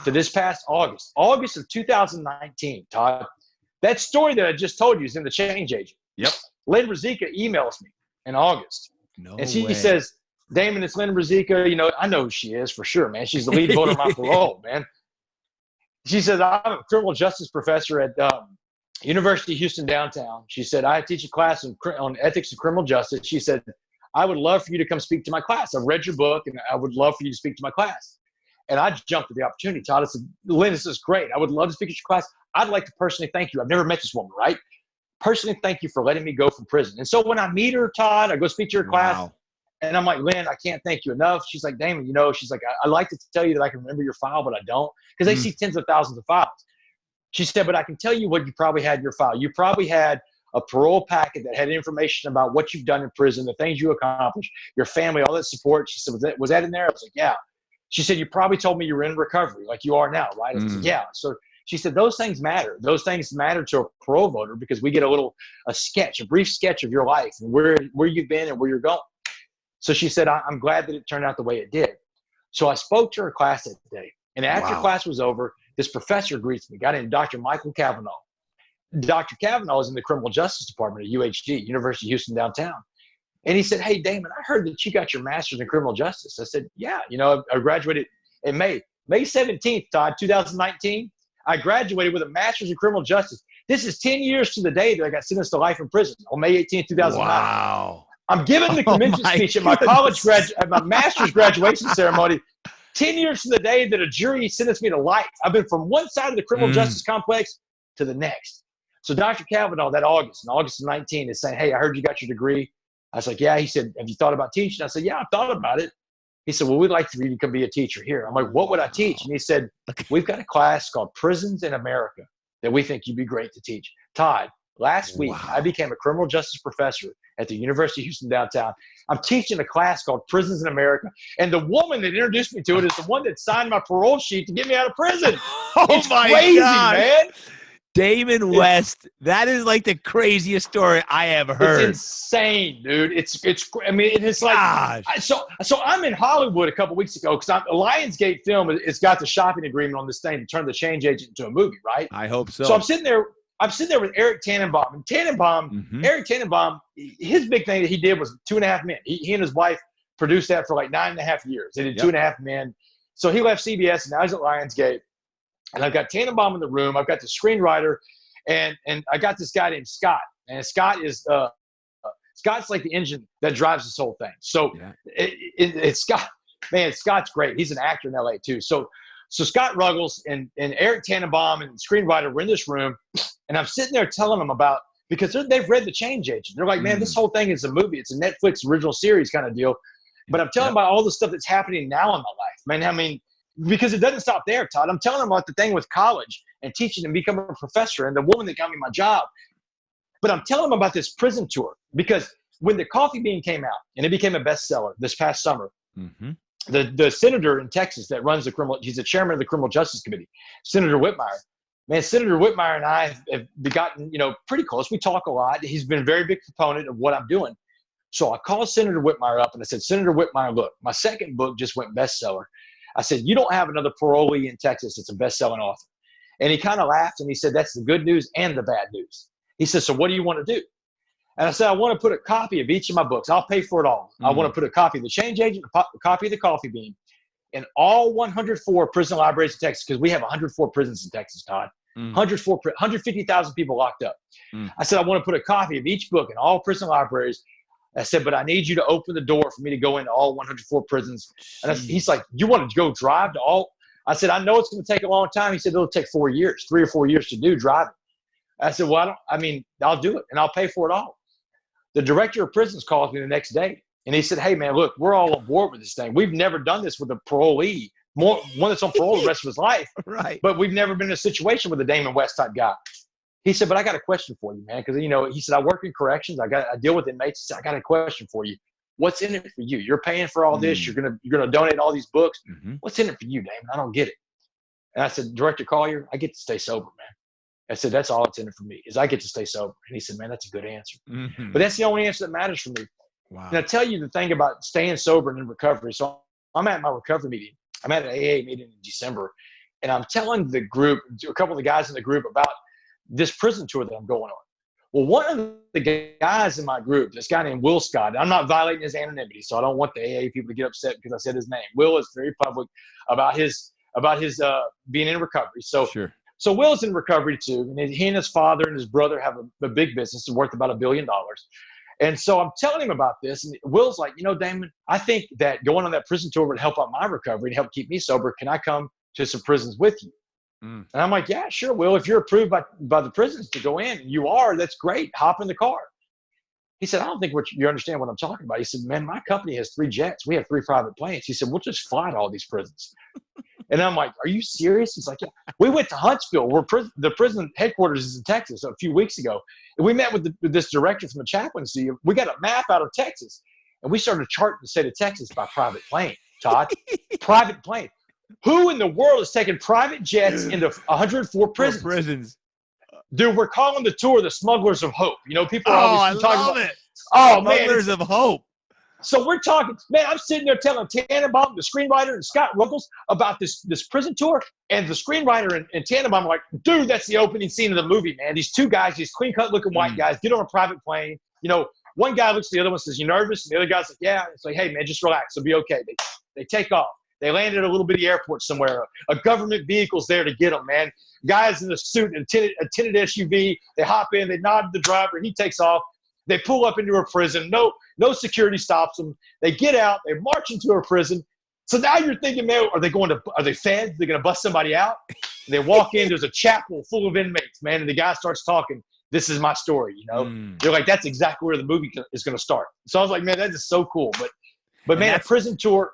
to this past August of 2019, Todd. That story that I just told you is in the Change Agent. Yep. Lynn Rizika emails me in August. And she says, Damon, it's Lynn Rizika. I know who she is for sure, man. She's the lead voter of my parole, man. She says, I'm a criminal justice professor at University of Houston downtown. She said, I teach a class on ethics and criminal justice. She said, I would love for you to come speak to my class. I've read your book, and I would love for you to speak to my class. And I jumped at the opportunity, Todd. I said, Lynn, this is great. I would love to speak at your class. I'd like to personally thank you. I've never met this woman, right? Personally thank you for letting me go from prison. And so when I meet her, Todd, I go speak to her class, and I'm like, Lynn, I can't thank you enough. She's like, Damon, she's like, I like to tell you that I can remember your file, but I don't, because they see tens of thousands of files. She said, but I can tell you what you probably had in your file. You probably had a parole packet that had information about what you've done in prison, the things you accomplished, your family, all that support. She said, was that in there? I was like, yeah. She said, you probably told me you were in recovery like you are now, right? I said, yeah. So she said, those things matter. Those things matter to a parole voter because we get a brief sketch of your life and where you've been and where you're going. So she said, I'm glad that it turned out the way it did. So I spoke to her class that day. And after class was over, this professor greets me, a guy named Dr. Michael Cavanaugh. Dr. Cavanaugh is in the criminal justice department at UHD, University of Houston downtown. And he said, hey, Damon, I heard that you got your master's in criminal justice. I said, yeah, I graduated in May 17th, Todd, 2019. I graduated with a master's in criminal justice. This is 10 years to the day that I got sentenced to life in prison on May 18th, 2009. Wow. I'm giving the commencement speech at my at my master's graduation ceremony 10 years to the day that a jury sentenced me to life. I've been from one side of the criminal justice complex to the next. So Dr. Cavanaugh, that August of 19, is saying, hey, I heard you got your degree. I was like, yeah. He said, have you thought about teaching? I said, yeah, I've thought about it. He said, well, we'd like for you to come be a teacher here. I'm like, what would I teach? And he said, we've got a class called Prisons in America that we think you'd be great to teach. Todd, last week, I became a criminal justice professor at the University of Houston downtown. I'm teaching a class called Prisons in America. And the woman that introduced me to it is the one that signed my parole sheet to get me out of prison. It's crazy, man. Damon West, that is like the craziest story I have heard. It's insane, dude. It's like, so I'm in Hollywood a couple weeks ago because Lionsgate Film has got the shopping agreement on this thing to turn The Change Agent into a movie, right? I hope so. So I'm sitting there with Eric Tannenbaum. And Eric Tannenbaum, his big thing that he did was 2.5 Men. He and his wife produced that for like 9.5 years. They did 2.5 Men. So he left CBS and now he's at Lionsgate. And I've got Tannenbaum in the room. I've got the screenwriter, and I got this guy named Scott. And Scott is Scott's like the engine that drives this whole thing. So it's Scott. Man, Scott's great. He's an actor in LA too. So Scott Ruggles and Eric Tannenbaum and the screenwriter were in this room, and I'm sitting there telling them about, because they've read The Change Agent. They're like, man, this whole thing is a movie. It's a Netflix original series kind of deal. But I'm telling them about all the stuff that's happening now in my life, man. I mean, because it doesn't stop there, Todd. I'm telling them about the thing with college and teaching and becoming a professor and the woman that got me my job. But I'm telling them about this prison tour because when the Coffee Bean came out and it became a bestseller this past summer, the senator in Texas that runs he's the chairman of the Criminal Justice Committee, Senator Whitmire. Man, Senator Whitmire and I have gotten, pretty close. We talk a lot. He's been a very big proponent of what I'm doing. So I called Senator Whitmire up and I said, Senator Whitmire, look, my second book just went bestseller. I said, you don't have another parolee in Texas that's a best-selling author. And he kind of laughed and he said, that's the good news and the bad news. He said, so what do you want to do? And I said, I want to put a copy of each of my books. I'll pay for it all. I want to put a copy of The Change Agent, a copy of The Coffee Bean, in all 104 prison libraries in Texas, because we have 104 prisons in Texas, Todd. 150,000 people locked up. I said, I want to put a copy of each book in all prison libraries. I said, but I need you to open the door for me to go into all 104 prisons. And he's like, you want to go drive to all? I said, I know it's going to take a long time. He said, it'll take 4 years, 3 or 4 years to do driving. I said, well, I'll do it and I'll pay for it all. The director of prisons calls me the next day and he said, hey man, look, we're all on board with this thing. We've never done this with a parolee, one that's on parole the rest of his life. Right. But we've never been in a situation with a Damon West type guy. He said, but I got a question for you, man. Because, he said, I work in corrections. I deal with inmates. He said, I got a question for you. What's in it for you? You're paying for all this. You're gonna donate all these books. What's in it for you, Damon? I don't get it. And I said, Director Collier, I get to stay sober, man. I said, that's all that's in it for me is I get to stay sober. And he said, man, that's a good answer. But that's the only answer that matters for me. Wow. And I tell you the thing about staying sober and in recovery. So I'm at my recovery meeting. I'm at an AA meeting in December. And I'm telling the group, a couple of the guys in the group about this prison tour that I'm going on. Well, one of the guys in my group, this guy named Will Scott, I'm not violating his anonymity, so I don't want the AA people to get upset because I said his name. Will is very public about his being in recovery. So, So Will's in recovery too, and he and his father and his brother have a big business worth about $1 billion. And so I'm telling him about this, and Will's like, Damon, I think that going on that prison tour would help out my recovery and help keep me sober. Can I come to some prisons with you? And I'm like, yeah, sure, Will. If you're approved by the prisons to go in, and you are, that's great. Hop in the car. He said, I don't think you understand what I'm talking about. He said, man, my company has 3 jets. We have 3 private planes. He said, we'll just fly to all these prisons. And I'm like, are you serious? He's like, yeah. We went to Huntsville, where the prison headquarters is in Texas, a few weeks ago. And we met with this director from the chaplaincy. We got a map out of Texas. And we started charting the state of Texas by private plane, Todd. Private plane. Who in the world is taking private jets into 104 prisons? Dude, we're calling the tour the Smugglers of Hope. You know, people are always talking about it. Oh, Smugglers of Hope. So we're talking, man, I'm sitting there telling Tannenbaum, the screenwriter, and Scott Ruggles about this prison tour. And the screenwriter and Tannenbaum are like, dude, that's the opening scene of the movie, man. These two guys, these clean-cut looking white guys, get on a private plane. You know, one guy looks at the other one, says, you nervous? And the other guy's like, yeah. It's like, hey, man, just relax. It'll be okay. They take off. They land at a little bitty airport somewhere. A government vehicle's there to get them, man. Guys in a suit and a tinted SUV. They hop in. They nod to the driver. He takes off. They pull up into a prison. No security stops them. They get out. They march into a prison. So now you're thinking, man, are they feds? They're going to bust somebody out? And they walk in. There's a chapel full of inmates, man. And the guy starts talking. This is my story, you know. You're like, that's exactly where the movie is going to start. So I was like, man, that is so cool. But man, a prison tour.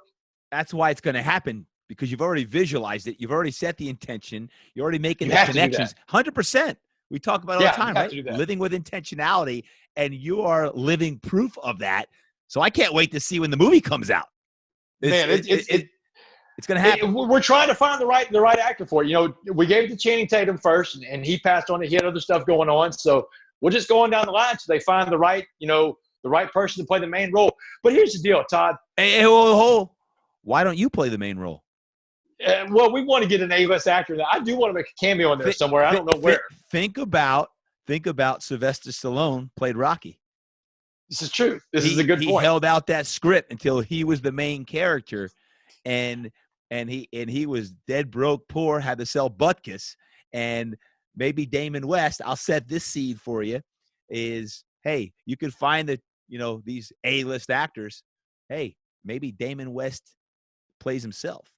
That's why it's going to happen, because you've already visualized it. You've already set the intention. You're already making the connections. 100%. We talk about it all the time, right? Living with intentionality, and you are living proof of that. So I can't wait to see when the movie comes out. It's going to happen. We're trying to find the right actor for it. You know, we gave it to Channing Tatum first, and he passed on. He had other stuff going on, so we're just going down the line till they find the right person to play the main role. But here's the deal, Todd. Hey, why don't you play the main role? Well, we want to get an A-list actor. I do want to make a cameo in there somewhere. I don't know where. Think about Sylvester Stallone played Rocky. This is true. This is a good point. He held out that script until he was the main character, and he was dead broke, poor, had to sell butkus. And maybe Damon West, I'll set this seed for you, is, hey, you could find these A-list actors. Hey, maybe Damon West plays himself.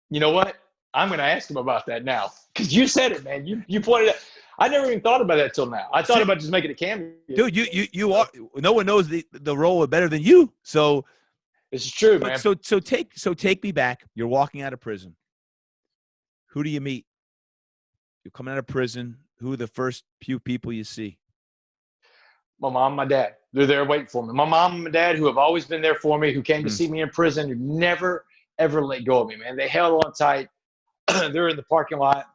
You know what? I'm going to ask him about that now, because you said it, man. You pointed out. I never even thought about that till now. I thought about just making a cameo. Dude, you are. No one knows the role better than you. So this is true, man. So take me back. You're walking out of prison. Who do you meet? You're coming out of prison. Who are the first few people you see? My mom and my dad. They're there waiting for me. My mom and my dad, who have always been there for me, who came to see me in prison, who never, ever let go of me, man. They held on tight. They're in the parking lot.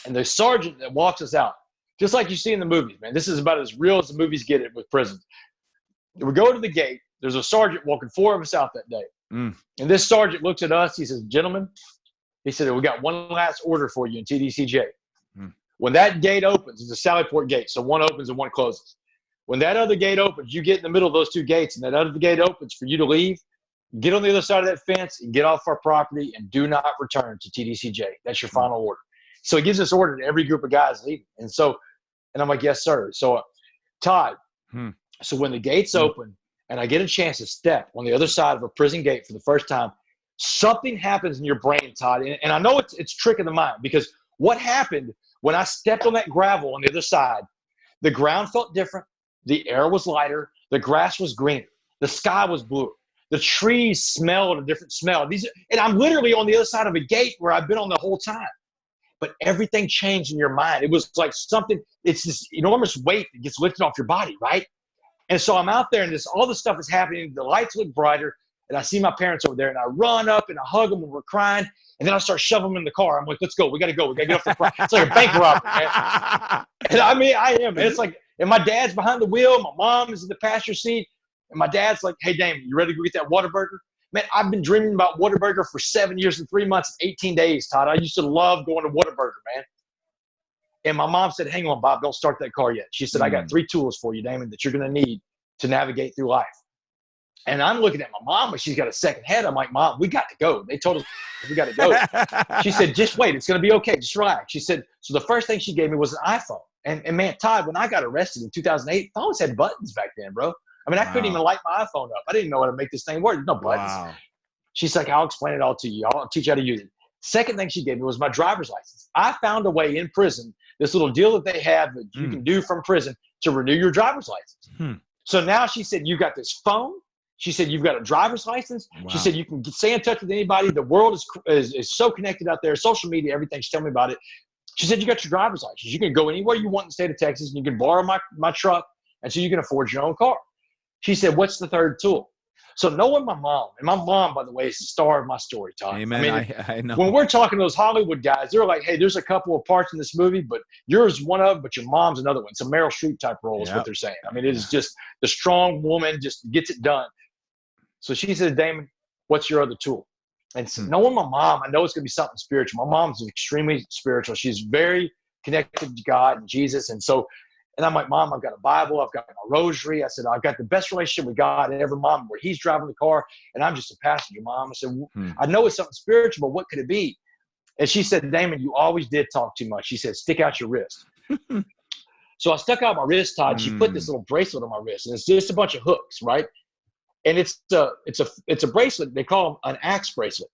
And the sergeant that walks us out, just like you see in the movies, man. This is about as real as the movies get it with prisons. We go to the gate. There's a sergeant walking 4 of us out that day. And this sergeant looks at us. He says, gentlemen, he said, we got one last order for you in TDCJ. When that gate opens, it's a Sallyport gate. So one opens and one closes. When that other gate opens, you get in the middle of those two gates, and that other gate opens for you to leave. Get on the other side of that fence and get off our property, and do not return to TDCJ. That's your final order. So he gives this order to every group of guys leaving. And I'm like, yes, sir. So Todd, so when the gates open and I get a chance to step on the other side of a prison gate for the first time, something happens in your brain, Todd. And I know it's trick of the mind, because what happened when I stepped on that gravel on the other side, the ground felt different. The air was lighter. The grass was greener. The sky was bluer. The trees smelled a different smell. And I'm literally on the other side of a gate where I've been on the whole time. But everything changed in your mind. It was like it's this enormous weight that gets lifted off your body, right? And so I'm out there, and all this stuff is happening. The lights look brighter, and I see my parents over there, and I run up, and I hug them, and we're crying. And then I start shoving them in the car. I'm like, let's go. We got to go. We got to get off the car. It's like a bank robbery, man. And I mean, I am. And it's like, and my dad's behind the wheel. My mom is in the passenger seat. And my dad's like, hey, Damon, you ready to go get that Whataburger? Man, I've been dreaming about Whataburger for 7 years and 3 months and 18 days, Todd. I used to love going to Whataburger, man. And my mom said, hang on, Bob, don't start that car yet. She said, I got 3 tools for you, Damon, that you're going to need to navigate through life. And I'm looking at my mom, and she's got a second head. I'm like, Mom, we got to go. They told us we got to go. She said, just wait. It's going to be okay. Just relax. She said, so the first thing she gave me was an iPhone. And man, Todd, when I got arrested in 2008, phones had buttons back then, bro. I mean, I couldn't even light my iPhone up. I didn't know how to make this thing work. There's no buttons. Wow. She's like, I'll explain it all to you. I'll teach you how to use it. Second thing she gave me was my driver's license. I found a way in prison, this little deal that they have that you can do from prison to renew your driver's license. So now she said, you got this phone, She said, you've got a driver's license. Wow. She said, you can stay in touch with anybody. The world is so connected out there. Social media, everything. She's telling me about it. She said, you got your driver's license. You can go anywhere you want in the state of Texas, and you can borrow my truck, and so you can afford your own car. She said, what's the third tool? So knowing my mom, and my mom, by the way, is the star of my story, Todd. Amen. I mean, I know. when we're talking to those Hollywood guys, they're like, hey, there's a couple of parts in this movie, but yours is one of them, but your mom's another one. It's a Meryl Streep type role is what they're saying. I mean, it is just the strong woman just gets it done. So she says, Damon, what's your other tool? And so knowing my mom, I know it's going to be something spiritual. My mom's extremely spiritual. She's very connected to God and Jesus. And I'm like, Mom, I've got a Bible. I've got a rosary. I said, I've got the best relationship with God ever, Mom, where he's driving the car and I'm just a passenger, Mom. I said, I know it's something spiritual, but what could it be? And she said, Damon, you always did talk too much. She said, stick out your wrist. So I stuck out my wrist, Todd. She put this little bracelet on my wrist, and it's just a bunch of hooks, right? And it's a bracelet. They call them an axe bracelet.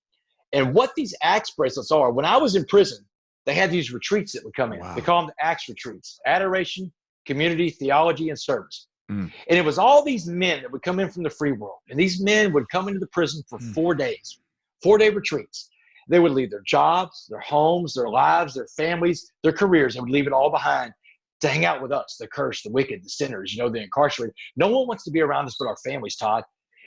And what these axe bracelets are, when I was in prison, they had these retreats that would come in. Wow. They call them the axe retreats: adoration, community, theology, and service. And it was all these men that would come in from the free world. And these men would come into the prison for 4 days, 4-day retreats. They would leave their jobs, their homes, their lives, their families, their careers, and would leave it all behind to hang out with us, the cursed, the wicked, the sinners, the incarcerated. No one wants to be around us but our families, Todd.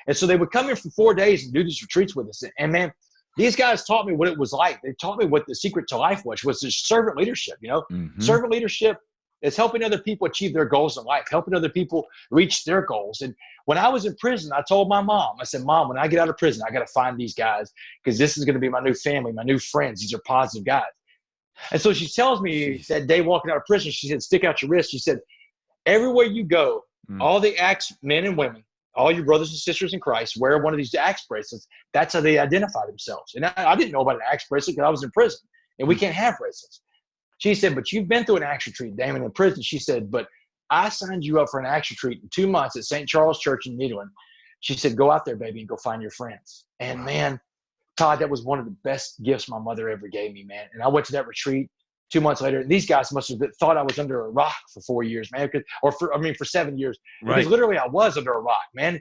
And so they would come in for 4 days and do these retreats with us. And man, these guys taught me what it was like. They taught me what the secret to life was this servant leadership, Servant leadership is helping other people achieve their goals in life, helping other people reach their goals. And when I was in prison, I told my mom, I said, Mom, when I get out of prison, I got to find these guys because this is going to be my new family, my new friends. These are positive guys. And so she tells me that day walking out of prison, she said, stick out your wrist. She said, everywhere you go, all the axe men and women, all your brothers and sisters in Christ wear one of these axe bracelets. That's how they identify themselves. And I didn't know about an axe bracelet because I was in prison, and we can't have bracelets. She said, but you've been through an axe retreat, Damon, in prison. She said, but I signed you up for an axe retreat in 2 months at St. Charles Church in Nederland. She said, go out there, baby, and go find your friends. And man, Todd, that was one of the best gifts my mother ever gave me, man. And I went to that retreat 2 months later. And these guys must have thought I was under a rock for 4 years, man. For 7 years. Right. Because literally I was under a rock, man.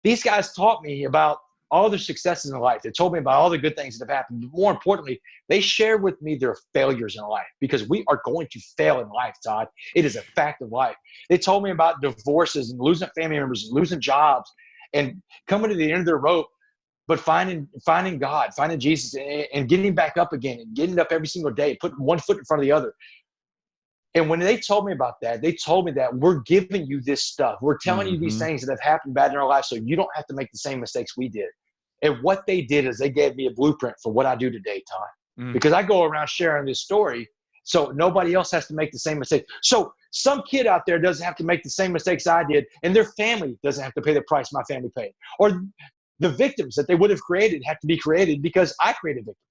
These guys taught me about all their successes in life. They told me about all the good things that have happened. But more importantly, they shared with me their failures in life, because we are going to fail in life, Todd. It is a fact of life. They told me about divorces and losing family members and losing jobs and coming to the end of their rope, but finding God, finding Jesus, and getting back up again and getting up every single day, putting one foot in front of the other. And when they told me about that, they told me that we're giving you this stuff. We're telling you these things that have happened bad in our life so you don't have to make the same mistakes we did. And what they did is they gave me a blueprint for what I do today, Todd. Because I go around sharing this story so nobody else has to make the same mistake. So some kid out there doesn't have to make the same mistakes I did, and their family doesn't have to pay the price my family paid. Or the victims that they would have created have to be created because I created victims.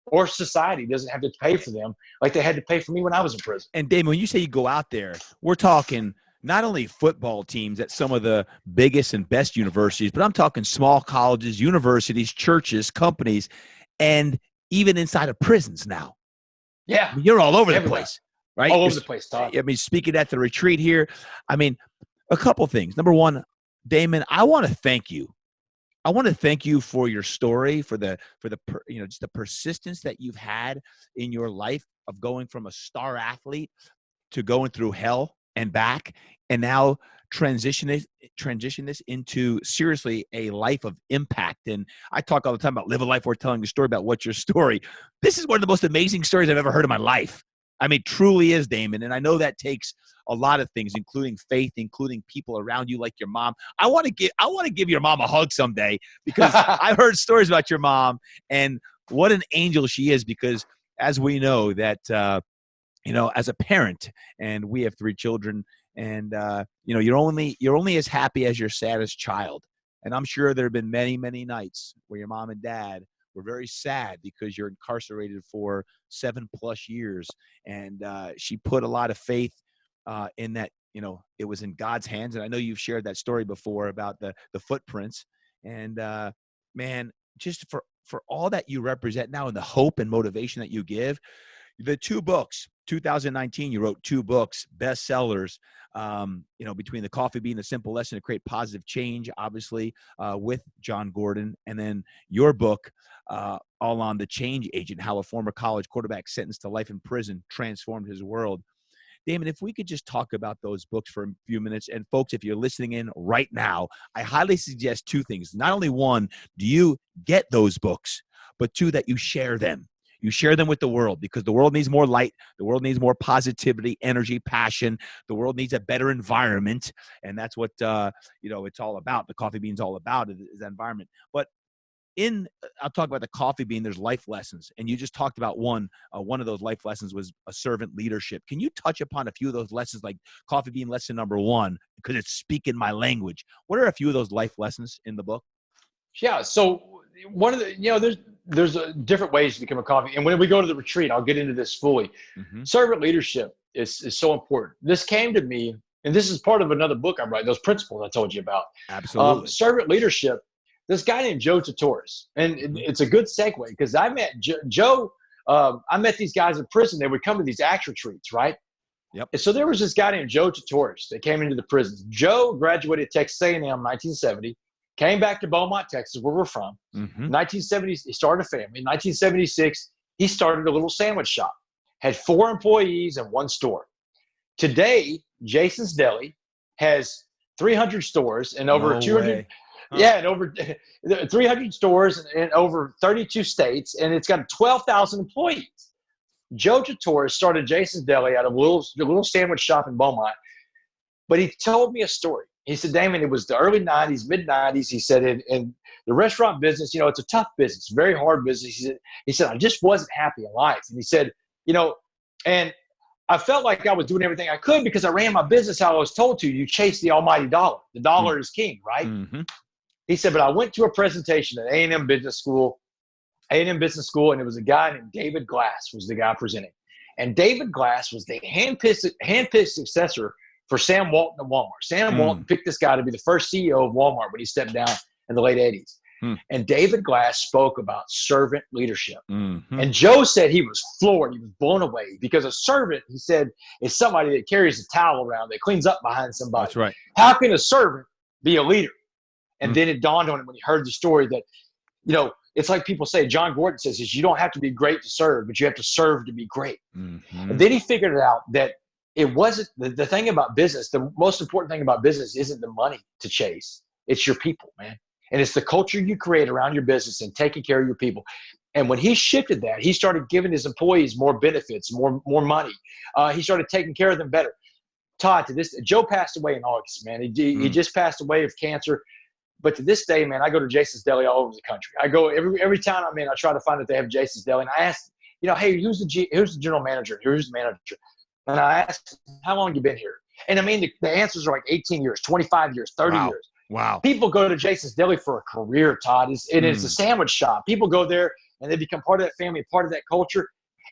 Or society doesn't have to pay for them like they had to pay for me when I was in prison. And Damon, when you say you go out there, we're talking not only football teams at some of the biggest and best universities, but I'm talking small colleges, universities, churches, companies, and even inside of prisons now. Yeah. I mean, you're all over the place, right? All over the place, Todd. I mean, speaking at the retreat here, I mean, a couple things. Number one, Damon, I want to thank you. I want to thank you for your story, for just the persistence that you've had in your life of going from a star athlete to going through hell and back, and now transition this into seriously a life of impact. And I talk all the time about live a life worth telling. The story about what's your story. This is one of the most amazing stories I've ever heard in my life. I mean, truly is, Damon. And I know that takes a lot of things, including faith, including people around you like your mom. I want to give your mom a hug someday, because I've heard stories about your mom and what an angel she is, because as we know that, as a parent, and we have 3 children, and, you're only as happy as your saddest child. And I'm sure there have been many, many nights where your mom and dad were very sad because you're incarcerated for 7+ years. And she put a lot of faith in that, it was in God's hands. And I know you've shared that story before about the footprints. And man, just for all that you represent now and the hope and motivation that you give, the 2 books, 2019, you wrote 2 books, bestsellers, between The Coffee Bean, The Simple Lesson to Create Positive Change, obviously, with John Gordon, and then your book, all on The Change Agent, how a former college quarterback sentenced to life in prison transformed his world. Damon, if we could just talk about those books for a few minutes. And folks, if you're listening in right now, I highly suggest 2 things. Not only one, do you get those books, but 2, that you share them. You share them with the world, because the world needs more light. The world needs more positivity, energy, passion. The world needs a better environment. And that's what, it's all about. The Coffee Bean's all about is that environment. But I'll talk about The Coffee Bean, there's life lessons. And you just talked about one of those life lessons was a servant leadership. Can you touch upon a few of those lessons, like Coffee Bean lesson number 1, because it's speaking my language? What are a few of those life lessons in the book? Yeah. So one of the, there's different ways to become a coffee. And when we go to the retreat, I'll get into this fully. Mm-hmm. Servant leadership is so important. This came to me, and this is part of another book I'm writing, those principles I told you about. Absolutely. Servant leadership. This guy named Joe Torres, and it's a good segue because I met Joe. I met these guys in prison. They would come to these ACTS retreats, right? Yep. And so there was this guy named Joe Torres that came into the prisons. Joe graduated Texas A&M in 1970, came back to Beaumont, Texas, where we're from. Mm-hmm. 1970, he started a family. In 1976, he started a little sandwich shop, had 4 employees and 1 store. Today, Jason's Deli has 300 stores and over 200. Way. Yeah, and over 300 stores in over 32 states, and it's got 12,000 employees. Joe Torres started Jason's Deli out of a little sandwich shop in Beaumont, but he told me a story. He said, Damon, it was the early 90s, mid-90s. He said, in the restaurant business, it's a tough business, very hard business. He said, I just wasn't happy in life. And he said, and I felt like I was doing everything I could because I ran my business how I was told to. You chase the almighty dollar. The dollar is king, right? Mm-hmm. He said, but I went to a presentation at A&M Business School, and it was a guy named David Glass was the guy presenting. And David Glass was the hand-picked successor for Sam Walton at Walmart. Sam Walton picked this guy to be the first CEO of Walmart when he stepped down in the late 80s. And David Glass spoke about servant leadership. Mm-hmm. And Joe said he was floored. He was blown away because a servant, he said, is somebody that carries a towel around, that cleans up behind somebody. That's right. How can a servant be a leader? And then it dawned on him when he heard the story that, it's like people say, John Gordon says, is you don't have to be great to serve, but you have to serve to be great. Mm-hmm. And then he figured it out that it wasn't the thing about business. The most important thing about business isn't the money to chase. It's your people, man. And it's the culture you create around your business and taking care of your people. And when he shifted that, he started giving his employees more benefits, more money. He started taking care of them better. Todd, Joe passed away in August, man. He just passed away of cancer. But to this day, man, I go to Jason's Deli all over the country. I go every town I'm in, I try to find if they have Jason's Deli. And I ask, hey, who's the general manager? Who's the manager? And I ask, how long you been here? And I mean, the answers are like 18 years, 25 years, 30 years. Wow. People go to Jason's Deli for a career, Todd. It's a sandwich shop. People go there and they become part of that family, part of that culture.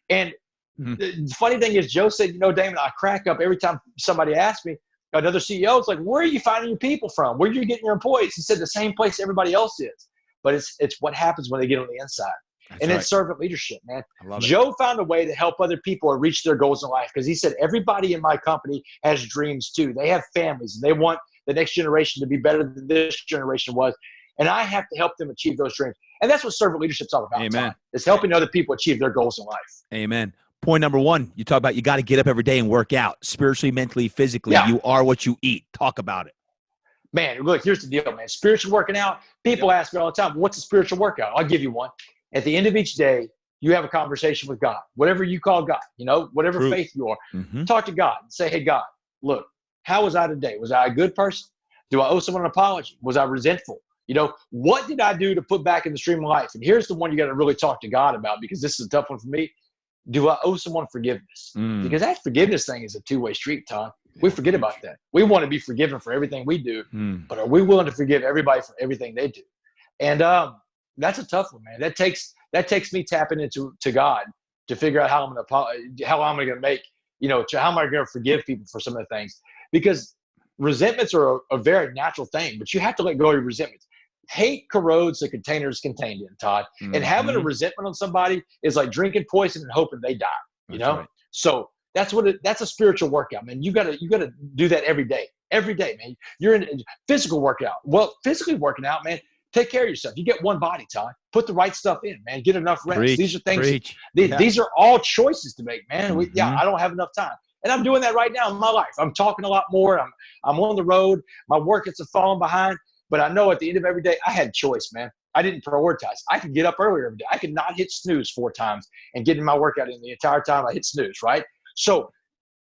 And the funny thing is, Joe said, Damon, I crack up every time somebody asks me, another CEO, it's like, where are you finding your people from? Where are you getting your employees? He said the same place everybody else is. But it's what happens when they get on the inside. That's and right. It's servant leadership, man. Joe found a way to help other people reach their goals in life because he said everybody in my company has dreams too. They have families and they want the next generation to be better than this generation was. And I have to help them achieve those dreams. And that's what servant leadership's all about. Amen. It's helping other people achieve their goals in life. Amen. Point number 1, you talk about you got to get up every day and work out spiritually, mentally, physically. Yeah. You are what you eat. Talk about it. Man, look, here's the deal, man. Spiritual working out. People ask me all the time, what's a spiritual workout? I'll give you one. At the end of each day, you have a conversation with God, whatever you call God, whatever True. Faith you are. Mm-hmm. Talk to God and say, hey, God, look, how was I today? Was I a good person? Do I owe someone an apology? Was I resentful? What did I do to put back in the stream of life? And here's the one you got to really talk to God about because this is a tough one for me. Do I owe someone forgiveness? Because that forgiveness thing is a two-way street, Todd. We forget about that. We want to be forgiven for everything we do, but are we willing to forgive everybody for everything they do? And that's a tough one, man. That takes me tapping into God to figure out how I'm going to make, how am I going to forgive people for some of the things? Because resentments are a very natural thing, but you have to let go of your resentments. Hate corrodes the container it's contained in, Todd. Mm-hmm. And having a resentment on somebody is like drinking poison and hoping they die, That's right. So That's a spiritual workout, man. You gotta do that every day, man. You're in a physical workout. Well, physically working out, man. Take care of yourself. You get one body, Todd. Put the right stuff in, man. Get enough rest. These are things. These are all choices to make, man. I don't have enough time, and I'm doing that right now in my life. I'm talking a lot more. I'm on the road. My workouts are falling behind, but I know at the end of every day, I had choice, man. I didn't prioritize. I could get up earlier every day. I could not hit snooze 4 times and get in my workout in the entire time I hit snooze, right? So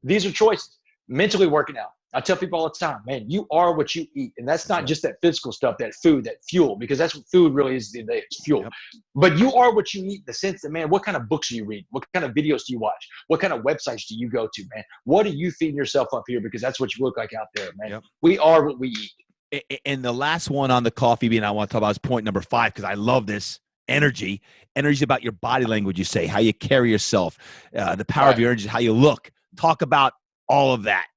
these are choices. Mentally working out. I tell people all the time, man, you are what you eat. And that's not just that physical stuff, that food, that fuel, because that's what food really is today. It's fuel. Yep. But you are what you eat in the sense that, man, what kind of books do you read? What kind of videos do you watch? What kind of websites do you go to, man? What are you feeding yourself up here? Because that's what you look like out there, man. Yep. We are what we eat. And the last one on the coffee bean I want to talk about is point number 5, because I love this. Energy. Energy is about your body language, you say, how you carry yourself, the power of your energy, how you look. Talk about all of that.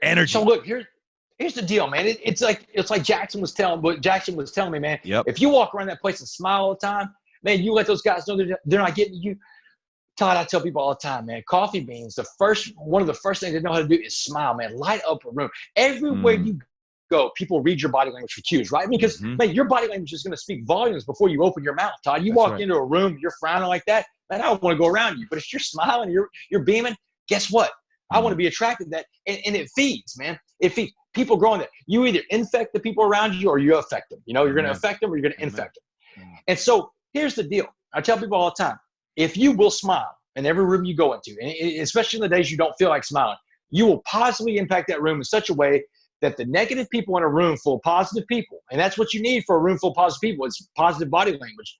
Energy. So look, here's the deal, man. It's like Jackson was telling me, man. Yep. If you walk around that place and smile all the time, man, you let those guys know they're not getting you. Todd, I tell people all the time, man, coffee beans, one of the first things they know how to do is smile, man. Light up a room. Everywhere you go, people read your body language for cues, right? Because man, your body language is going to speak volumes before you open your mouth, Todd. You walk into a room, you're frowning like that, man, I don't want to go around you. But if you're smiling, you're beaming, guess what? I want to be attracted to that. And it feeds, man. It feeds. People growing that. You either infect the people around you or you affect them. You know, you're going to affect them or you're going to infect them. And so here's the deal. I tell people all the time, if you will smile in every room you go into, and especially in the days you don't feel like smiling, you will positively impact that room in such a way that the negative people in a room full of positive people, and that's what you need for a room full of positive people, is positive body language.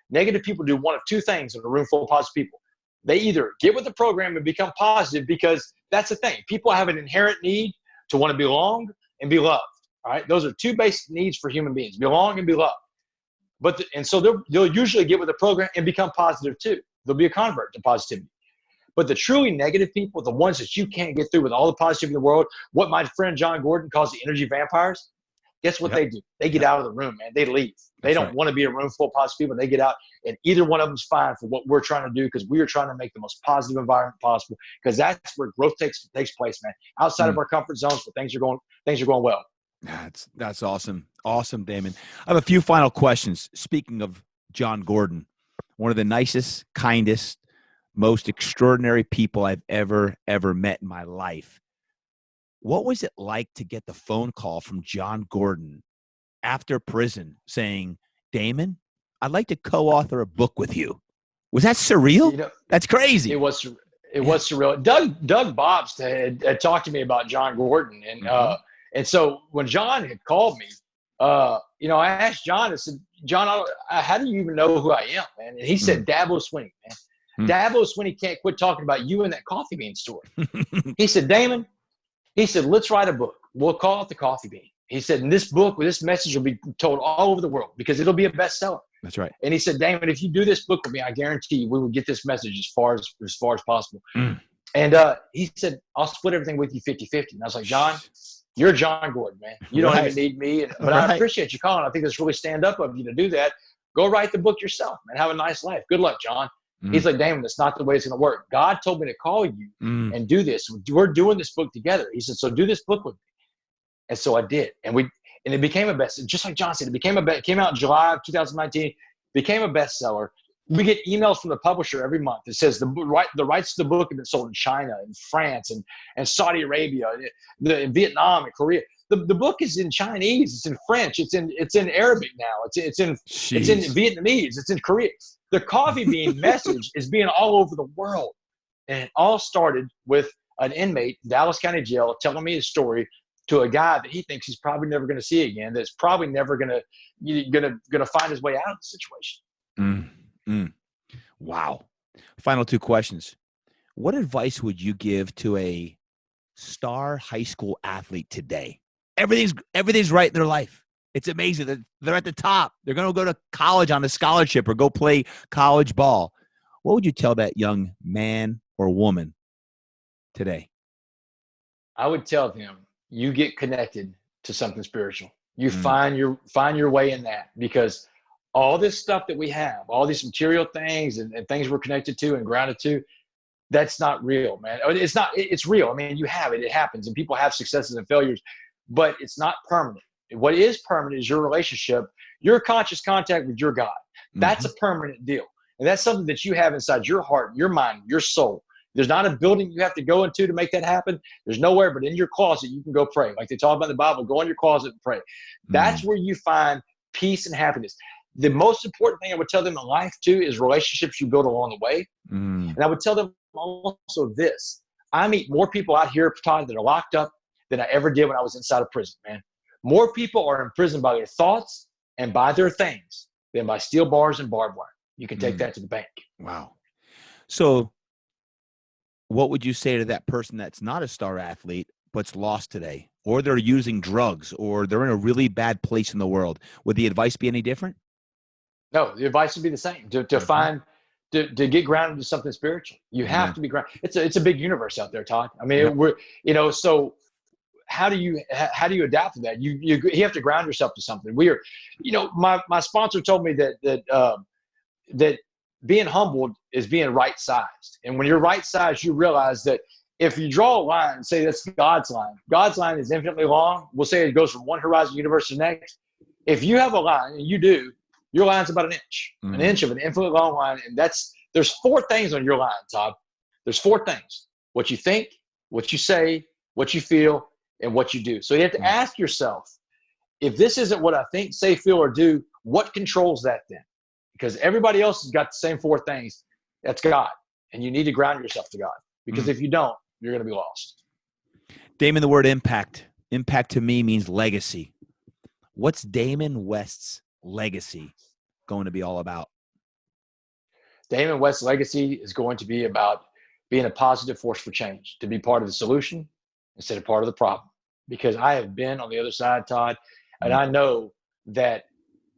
Negative people do one of 2 things in a room full of positive people. They either get with the program and become positive, because that's the thing. People have an inherent need to want to belong and be loved. All right. Those are 2 basic needs for human beings: belong and be loved. And so they'll usually get with the program and become positive too. They'll be a convert to positivity. But the truly negative people, the ones that you can't get through with all the positivity in the world, what my friend John Gordon calls the energy vampires, guess what they do? They get out of the room, man. They leave. They don't want to be a room full of positive people. They get out, and either one of them's fine for what we're trying to do, because we are trying to make the most positive environment possible, because that's where growth takes place, man. Outside of our comfort zones, where things are going well. That's awesome. Awesome, Damon. I have a few final questions. Speaking of John Gordon, one of the nicest, kindest, most extraordinary people I've ever met in my life. What was it like to get the phone call from John Gordon after prison saying, Damon, I'd like to co-author a book with you? Was that surreal? You know, that's crazy. It was surreal. Doug Bobst had talked to me about John Gordon. And so when John had called me, I asked John, I said, John, how do you even know who I am, man? And he said, Dabo Swinney, man. Dabo Swinney can't quit talking about you in that coffee bean store. He said, Damon, he said, let's write a book. We'll call it The Coffee Bean. He said, and this message will be told all over the world, because it'll be a bestseller. That's right. And he said, Damon, if you do this book with me, I guarantee you we will get this message as far as possible. And he said, I'll split everything with you 50-50. And I was like, John, you're John Gordon, man. You don't even need me. But I appreciate you calling. I think it's really stand up of you to do that. Go write the book yourself, man. Have a nice life. Good luck, John. He's like, Damon, that's not the way it's going to work. God told me to call you and do this. We're doing this book together. He said, so do this book with me. And so I did. And it became a bestseller. Just like John said, it came out in July of 2019, became a bestseller. We get emails from the publisher every month that says the rights to the book have been sold in China and France and Saudi Arabia, in Vietnam and Korea. The book is in Chinese, it's in French, it's in Arabic now, it's in Vietnamese, it's in Korea. The coffee bean message is being all over the world. And it all started with an inmate in Dallas County Jail telling me his story to a guy that he thinks he's probably never going to see again, that's probably never going to find his way out of the situation. Wow. Final 2 questions. What advice would you give to a star high school athlete today? Everything's right in their life. It's amazing that they're at the top. They're going to go to college on a scholarship or go play college ball. What would you tell that young man or woman today? I would tell them, you get connected to something spiritual. You find your way in that, because all this stuff that we have, all these material things and things we're connected to and grounded to, that's not real, man. It's not, it's real. I mean, you have it, it happens, and people have successes and failures, but it's not permanent. What is permanent is your relationship, your conscious contact with your God. That's a permanent deal. And that's something that you have inside your heart, your mind, your soul. There's not a building you have to go into to make that happen. There's nowhere but in your closet you can go pray. Like they talk about in the Bible, go in your closet and pray. That's where you find peace and happiness. The most important thing I would tell them in life too is relationships you build along the way. And I would tell them also this. I meet more people out here, Todd, that are locked up than I ever did when I was inside of prison, man. More people are in prison by their thoughts and by their things than by steel bars and barbed wire. You can take that to the bank. Wow. So what would you say to that person that's not a star athlete but's lost today, or they're using drugs, or they're in a really bad place in the world? Would the advice be any different? No, the advice would be the same. To find, to get grounded into something spiritual. You have to be grounded. It's a big universe out there, Todd. I mean, we're, so how do you adapt to that? You have to ground yourself to something. We are, my sponsor told me that being humbled is being right-sized. And when you're right-sized, you realize that if you draw a line and say that's God's line is infinitely long. We'll say it goes from one horizon universe to the next. If you have a line, and you do, your line's about an inch of an infinitely long line. And there's 4 things on your line, Todd. There's 4 things: what you think, what you say, what you feel, and what you do. So you have to ask yourself, if this isn't what I think, say, feel, or do, what controls that then? Because everybody else has got the same 4 things. That's God. And you need to ground yourself to God. Because if you don't, you're going to be lost. Damon, the word impact. Impact to me means legacy. What's Damon West's legacy going to be all about? Damon West's legacy is going to be about being a positive force for change, to be part of the solution instead of part of the problem. Because I have been on the other side, Todd, and I know that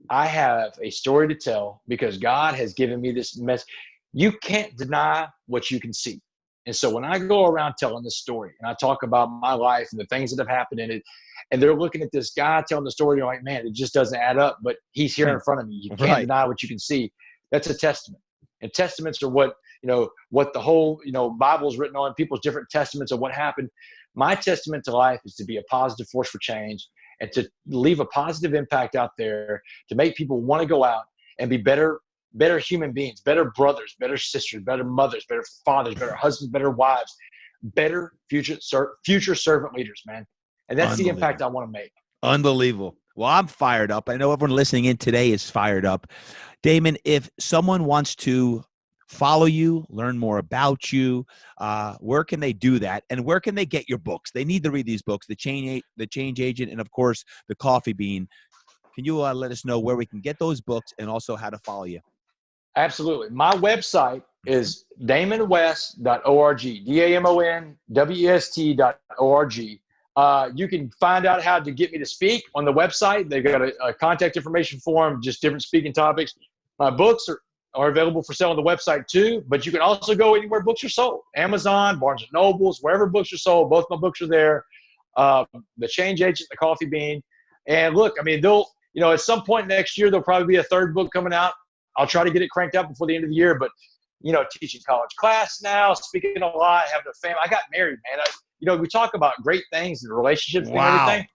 I have a story to tell because God has given me this message. You can't deny what you can see. And so when I go around telling this story and I talk about my life and the things that have happened in it, and they're looking at this guy telling the story, you're like, man, it just doesn't add up, but he's here in front of me. You can't deny what you can see. That's a testament. And testaments are what the whole, Bible is written on, people's different testaments of what happened. My testament to life is to be a positive force for change and to leave a positive impact out there to make people want to go out and be better human beings, better brothers, better sisters, better mothers, better fathers, better husbands, better wives, better future servant leaders, man. And that's the impact I want to make. Unbelievable. Well, I'm fired up. I know everyone listening in today is fired up. Damon, if someone wants to follow you, learn more about you, where can they do that? And where can they get your books? They need to read these books, The Change Agent, and of course, The Coffee Bean. Can you let us know where we can get those books and also how to follow you? Absolutely. My website is damonwest.org, DAMONWEST.org. You can find out how to get me to speak on the website. They've got a contact information form, just different speaking topics. My books are available for sale on the website too, but you can also go anywhere books are sold. Amazon, Barnes & Nobles, wherever books are sold. Both my books are there. The Change Agent, The Coffee Bean. And look, I mean, at some point next year, there'll probably be a 3rd book coming out. I'll try to get it cranked out before the end of the year, but, teaching college class now, speaking a lot, having a family. I got married, man. We talk about great things and relationships and everything.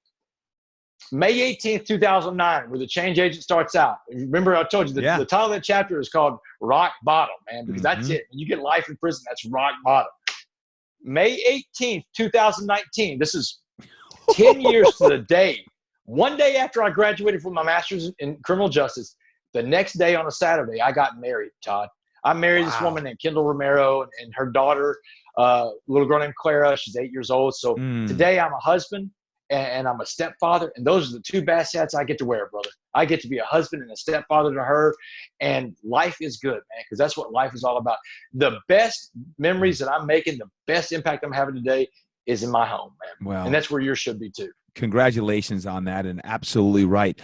May 18th, 2009, where The Change Agent starts out. Remember, I told you the title of that chapter is called Rock Bottom, man, because that's it. When you get life in prison, that's rock bottom. May 18th, 2019. This is 10 years to the day. One day after I graduated from my master's in criminal justice, the next day on a Saturday, I got married, Todd. I married this woman named Kendall Romero and her daughter, little girl named Clara. She's 8 years old. So today I'm a husband and I'm a stepfather. And those are the 2 best hats I get to wear, brother. I get to be a husband and a stepfather to her. And life is good, man, because that's what life is all about. The best memories that I'm making, the best impact I'm having today is in my home, man. Wow. And that's where yours should be too. Congratulations on that, and absolutely right.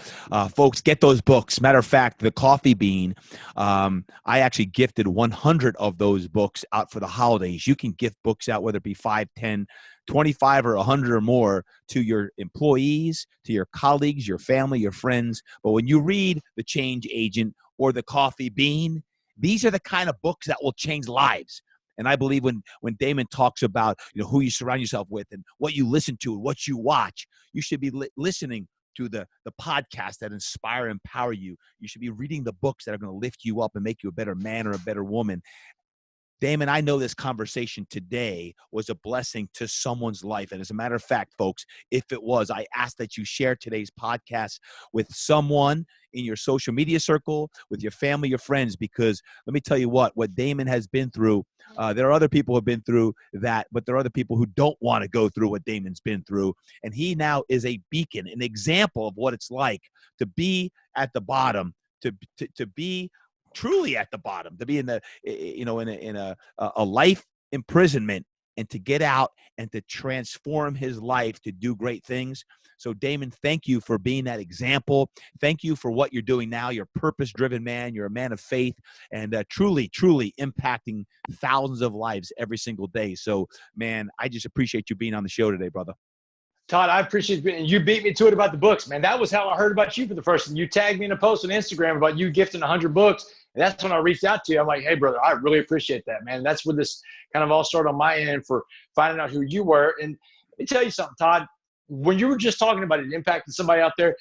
Folks, get those books. Matter of fact, The Coffee Bean, I actually gifted 100 of those books out for the holidays. You can gift books out, whether it be 5, 10, 25, or 100 or more, to your employees, to your colleagues, your family, your friends. But when you read The Change Agent or The Coffee Bean, these are the kind of books that will change lives. And I believe when Damon talks about, who you surround yourself with and what you listen to and what you watch, you should be listening to the podcasts that inspire and empower you. You should be reading the books that are going to lift you up and make you a better man or a better woman. Damon, I know this conversation today was a blessing to someone's life. And as a matter of fact, folks, if it was, I ask that you share today's podcast with someone in your social media circle, with your family, your friends, because let me tell you what Damon has been through. There are other people who have been through that, but there are other people who don't want to go through what Damon's been through. And he now is a beacon, an example of what it's like to be at the bottom, to be truly at the bottom, to be in a life imprisonment, and to get out and to transform his life to do great things. So Damon, thank you for being that example. Thank you for what you're doing now. You're a purpose-driven man. You're a man of faith, and truly, truly impacting thousands of lives every single day. So, man, I just appreciate you being on the show today, brother. Todd, I appreciate it. And you beat me to it about the books, man. That was how I heard about you for the first time. You tagged me in a post on Instagram about you gifting 100 books. And that's when I reached out to you. I'm like, hey, brother, I really appreciate that, man. And that's where this kind of all started on my end for finding out who you were. And let me tell you something, Todd. When you were just talking about it impacting somebody out there,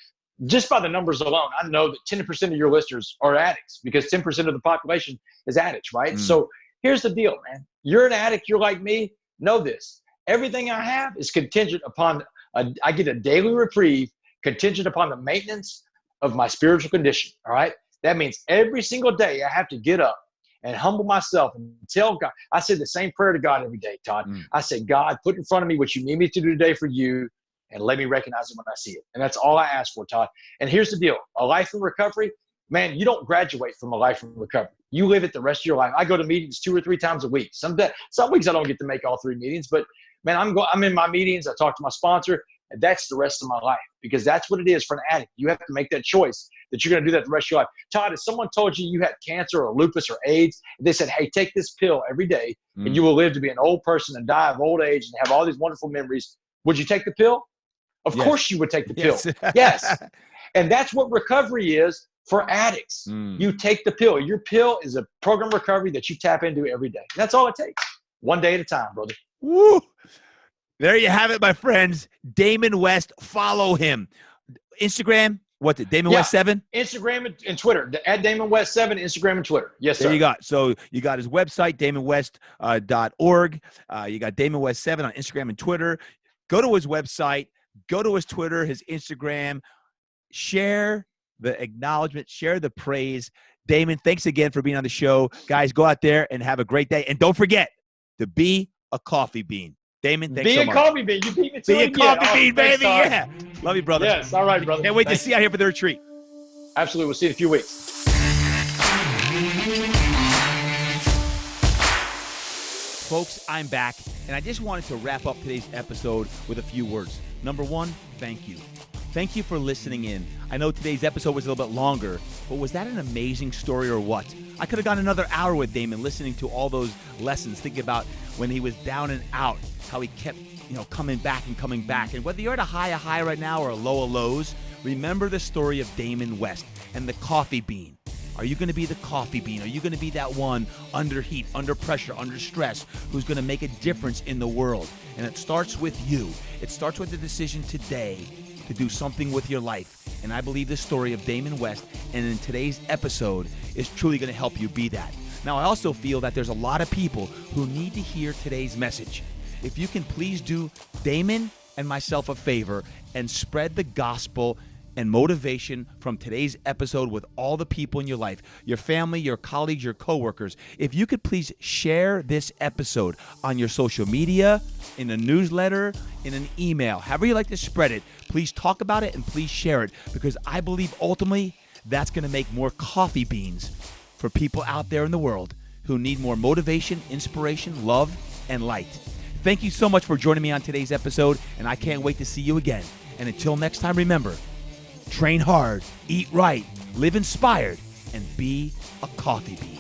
just by the numbers alone, I know that 10% of your listeners are addicts because 10% of the population is addicts, right? So here's the deal, man. You're an addict. You're like me. Know this. Everything I have is contingent upon I get a daily reprieve contingent upon the maintenance of my spiritual condition, all right? That means every single day I have to get up and humble myself and tell God. I say the same prayer to God every day, Todd. I say, God, put in front of me what you need me to do today for you, and let me recognize it when I see it. And that's all I ask for, Todd. And here's the deal. A life in recovery, man, you don't graduate from a life in recovery. You live it the rest of your life. I go to meetings 2 or 3 times a week. Some weeks I don't get to make all 3 meetings, but man, I'm in my meetings. I talk to my sponsor, and that's the rest of my life, because that's what it is for an addict. You have to make that choice that you're going to do that the rest of your life. Todd, if someone told you you had cancer or lupus or AIDS, and they said, hey, take this pill every day and you will live to be an old person and die of old age and have all these wonderful memories, would you take the pill? Of course you would take the pill. Yes. And that's what recovery is for addicts. You take the pill. Your pill is a program of recovery that you tap into every day. That's all it takes. One day at a time, brother. Woo! There you have it, my friends. Damon West. Follow him. Instagram, what's it? Damon West 7? Instagram and Twitter. At Damon West 7, Instagram and Twitter. Yes, sir. There you go. So you got his website, damonwest.org. You got Damon West 7 on Instagram and Twitter. Go to his website. Go to his Twitter, his Instagram. Share the acknowledgement. Share the praise. Damon, thanks again for being on the show. Guys, go out there and have a great day. And don't forget to be a coffee bean. Damon, thanks so much. Be a coffee bean. You beat me to it again. Be a coffee bean, baby. Yeah. Love you, brother. Yes. All right, brother. Can't wait to see you out here for the retreat. Absolutely. We'll see you in a few weeks. Folks, I'm back, and I just wanted to wrap up today's episode with a few words. Number one, thank you. Thank you for listening in. I know today's episode was a little bit longer, but was that an amazing story or what? I could have gone another hour with Damon listening to all those lessons, thinking about when he was down and out, how he kept, coming back and coming back. And whether you're at a high right now or a low of lows, remember the story of Damon West and the coffee bean. Are you going to be the coffee bean? Are you going to be that one under heat, under pressure, under stress, who's going to make a difference in the world? And it starts with you. It starts with the decision today to do something with your life. And I believe the story of Damon West and in today's episode is truly going to help you be that. Now, I also feel that there's a lot of people who need to hear today's message. If you can please do Damon and myself a favor and spread the gospel and motivation from today's episode with all the people in your life, your family, your colleagues, your coworkers. If you could please share this episode on your social media, in a newsletter, in an email, however you like to spread it, please talk about it and please share it, because I believe ultimately that's going to make more coffee beans for people out there in the world who need more motivation, inspiration, love, and light. Thank you so much for joining me on today's episode, and I can't wait to see you again. And until next time, remember, train hard, eat right, live inspired, and be a coffee bean.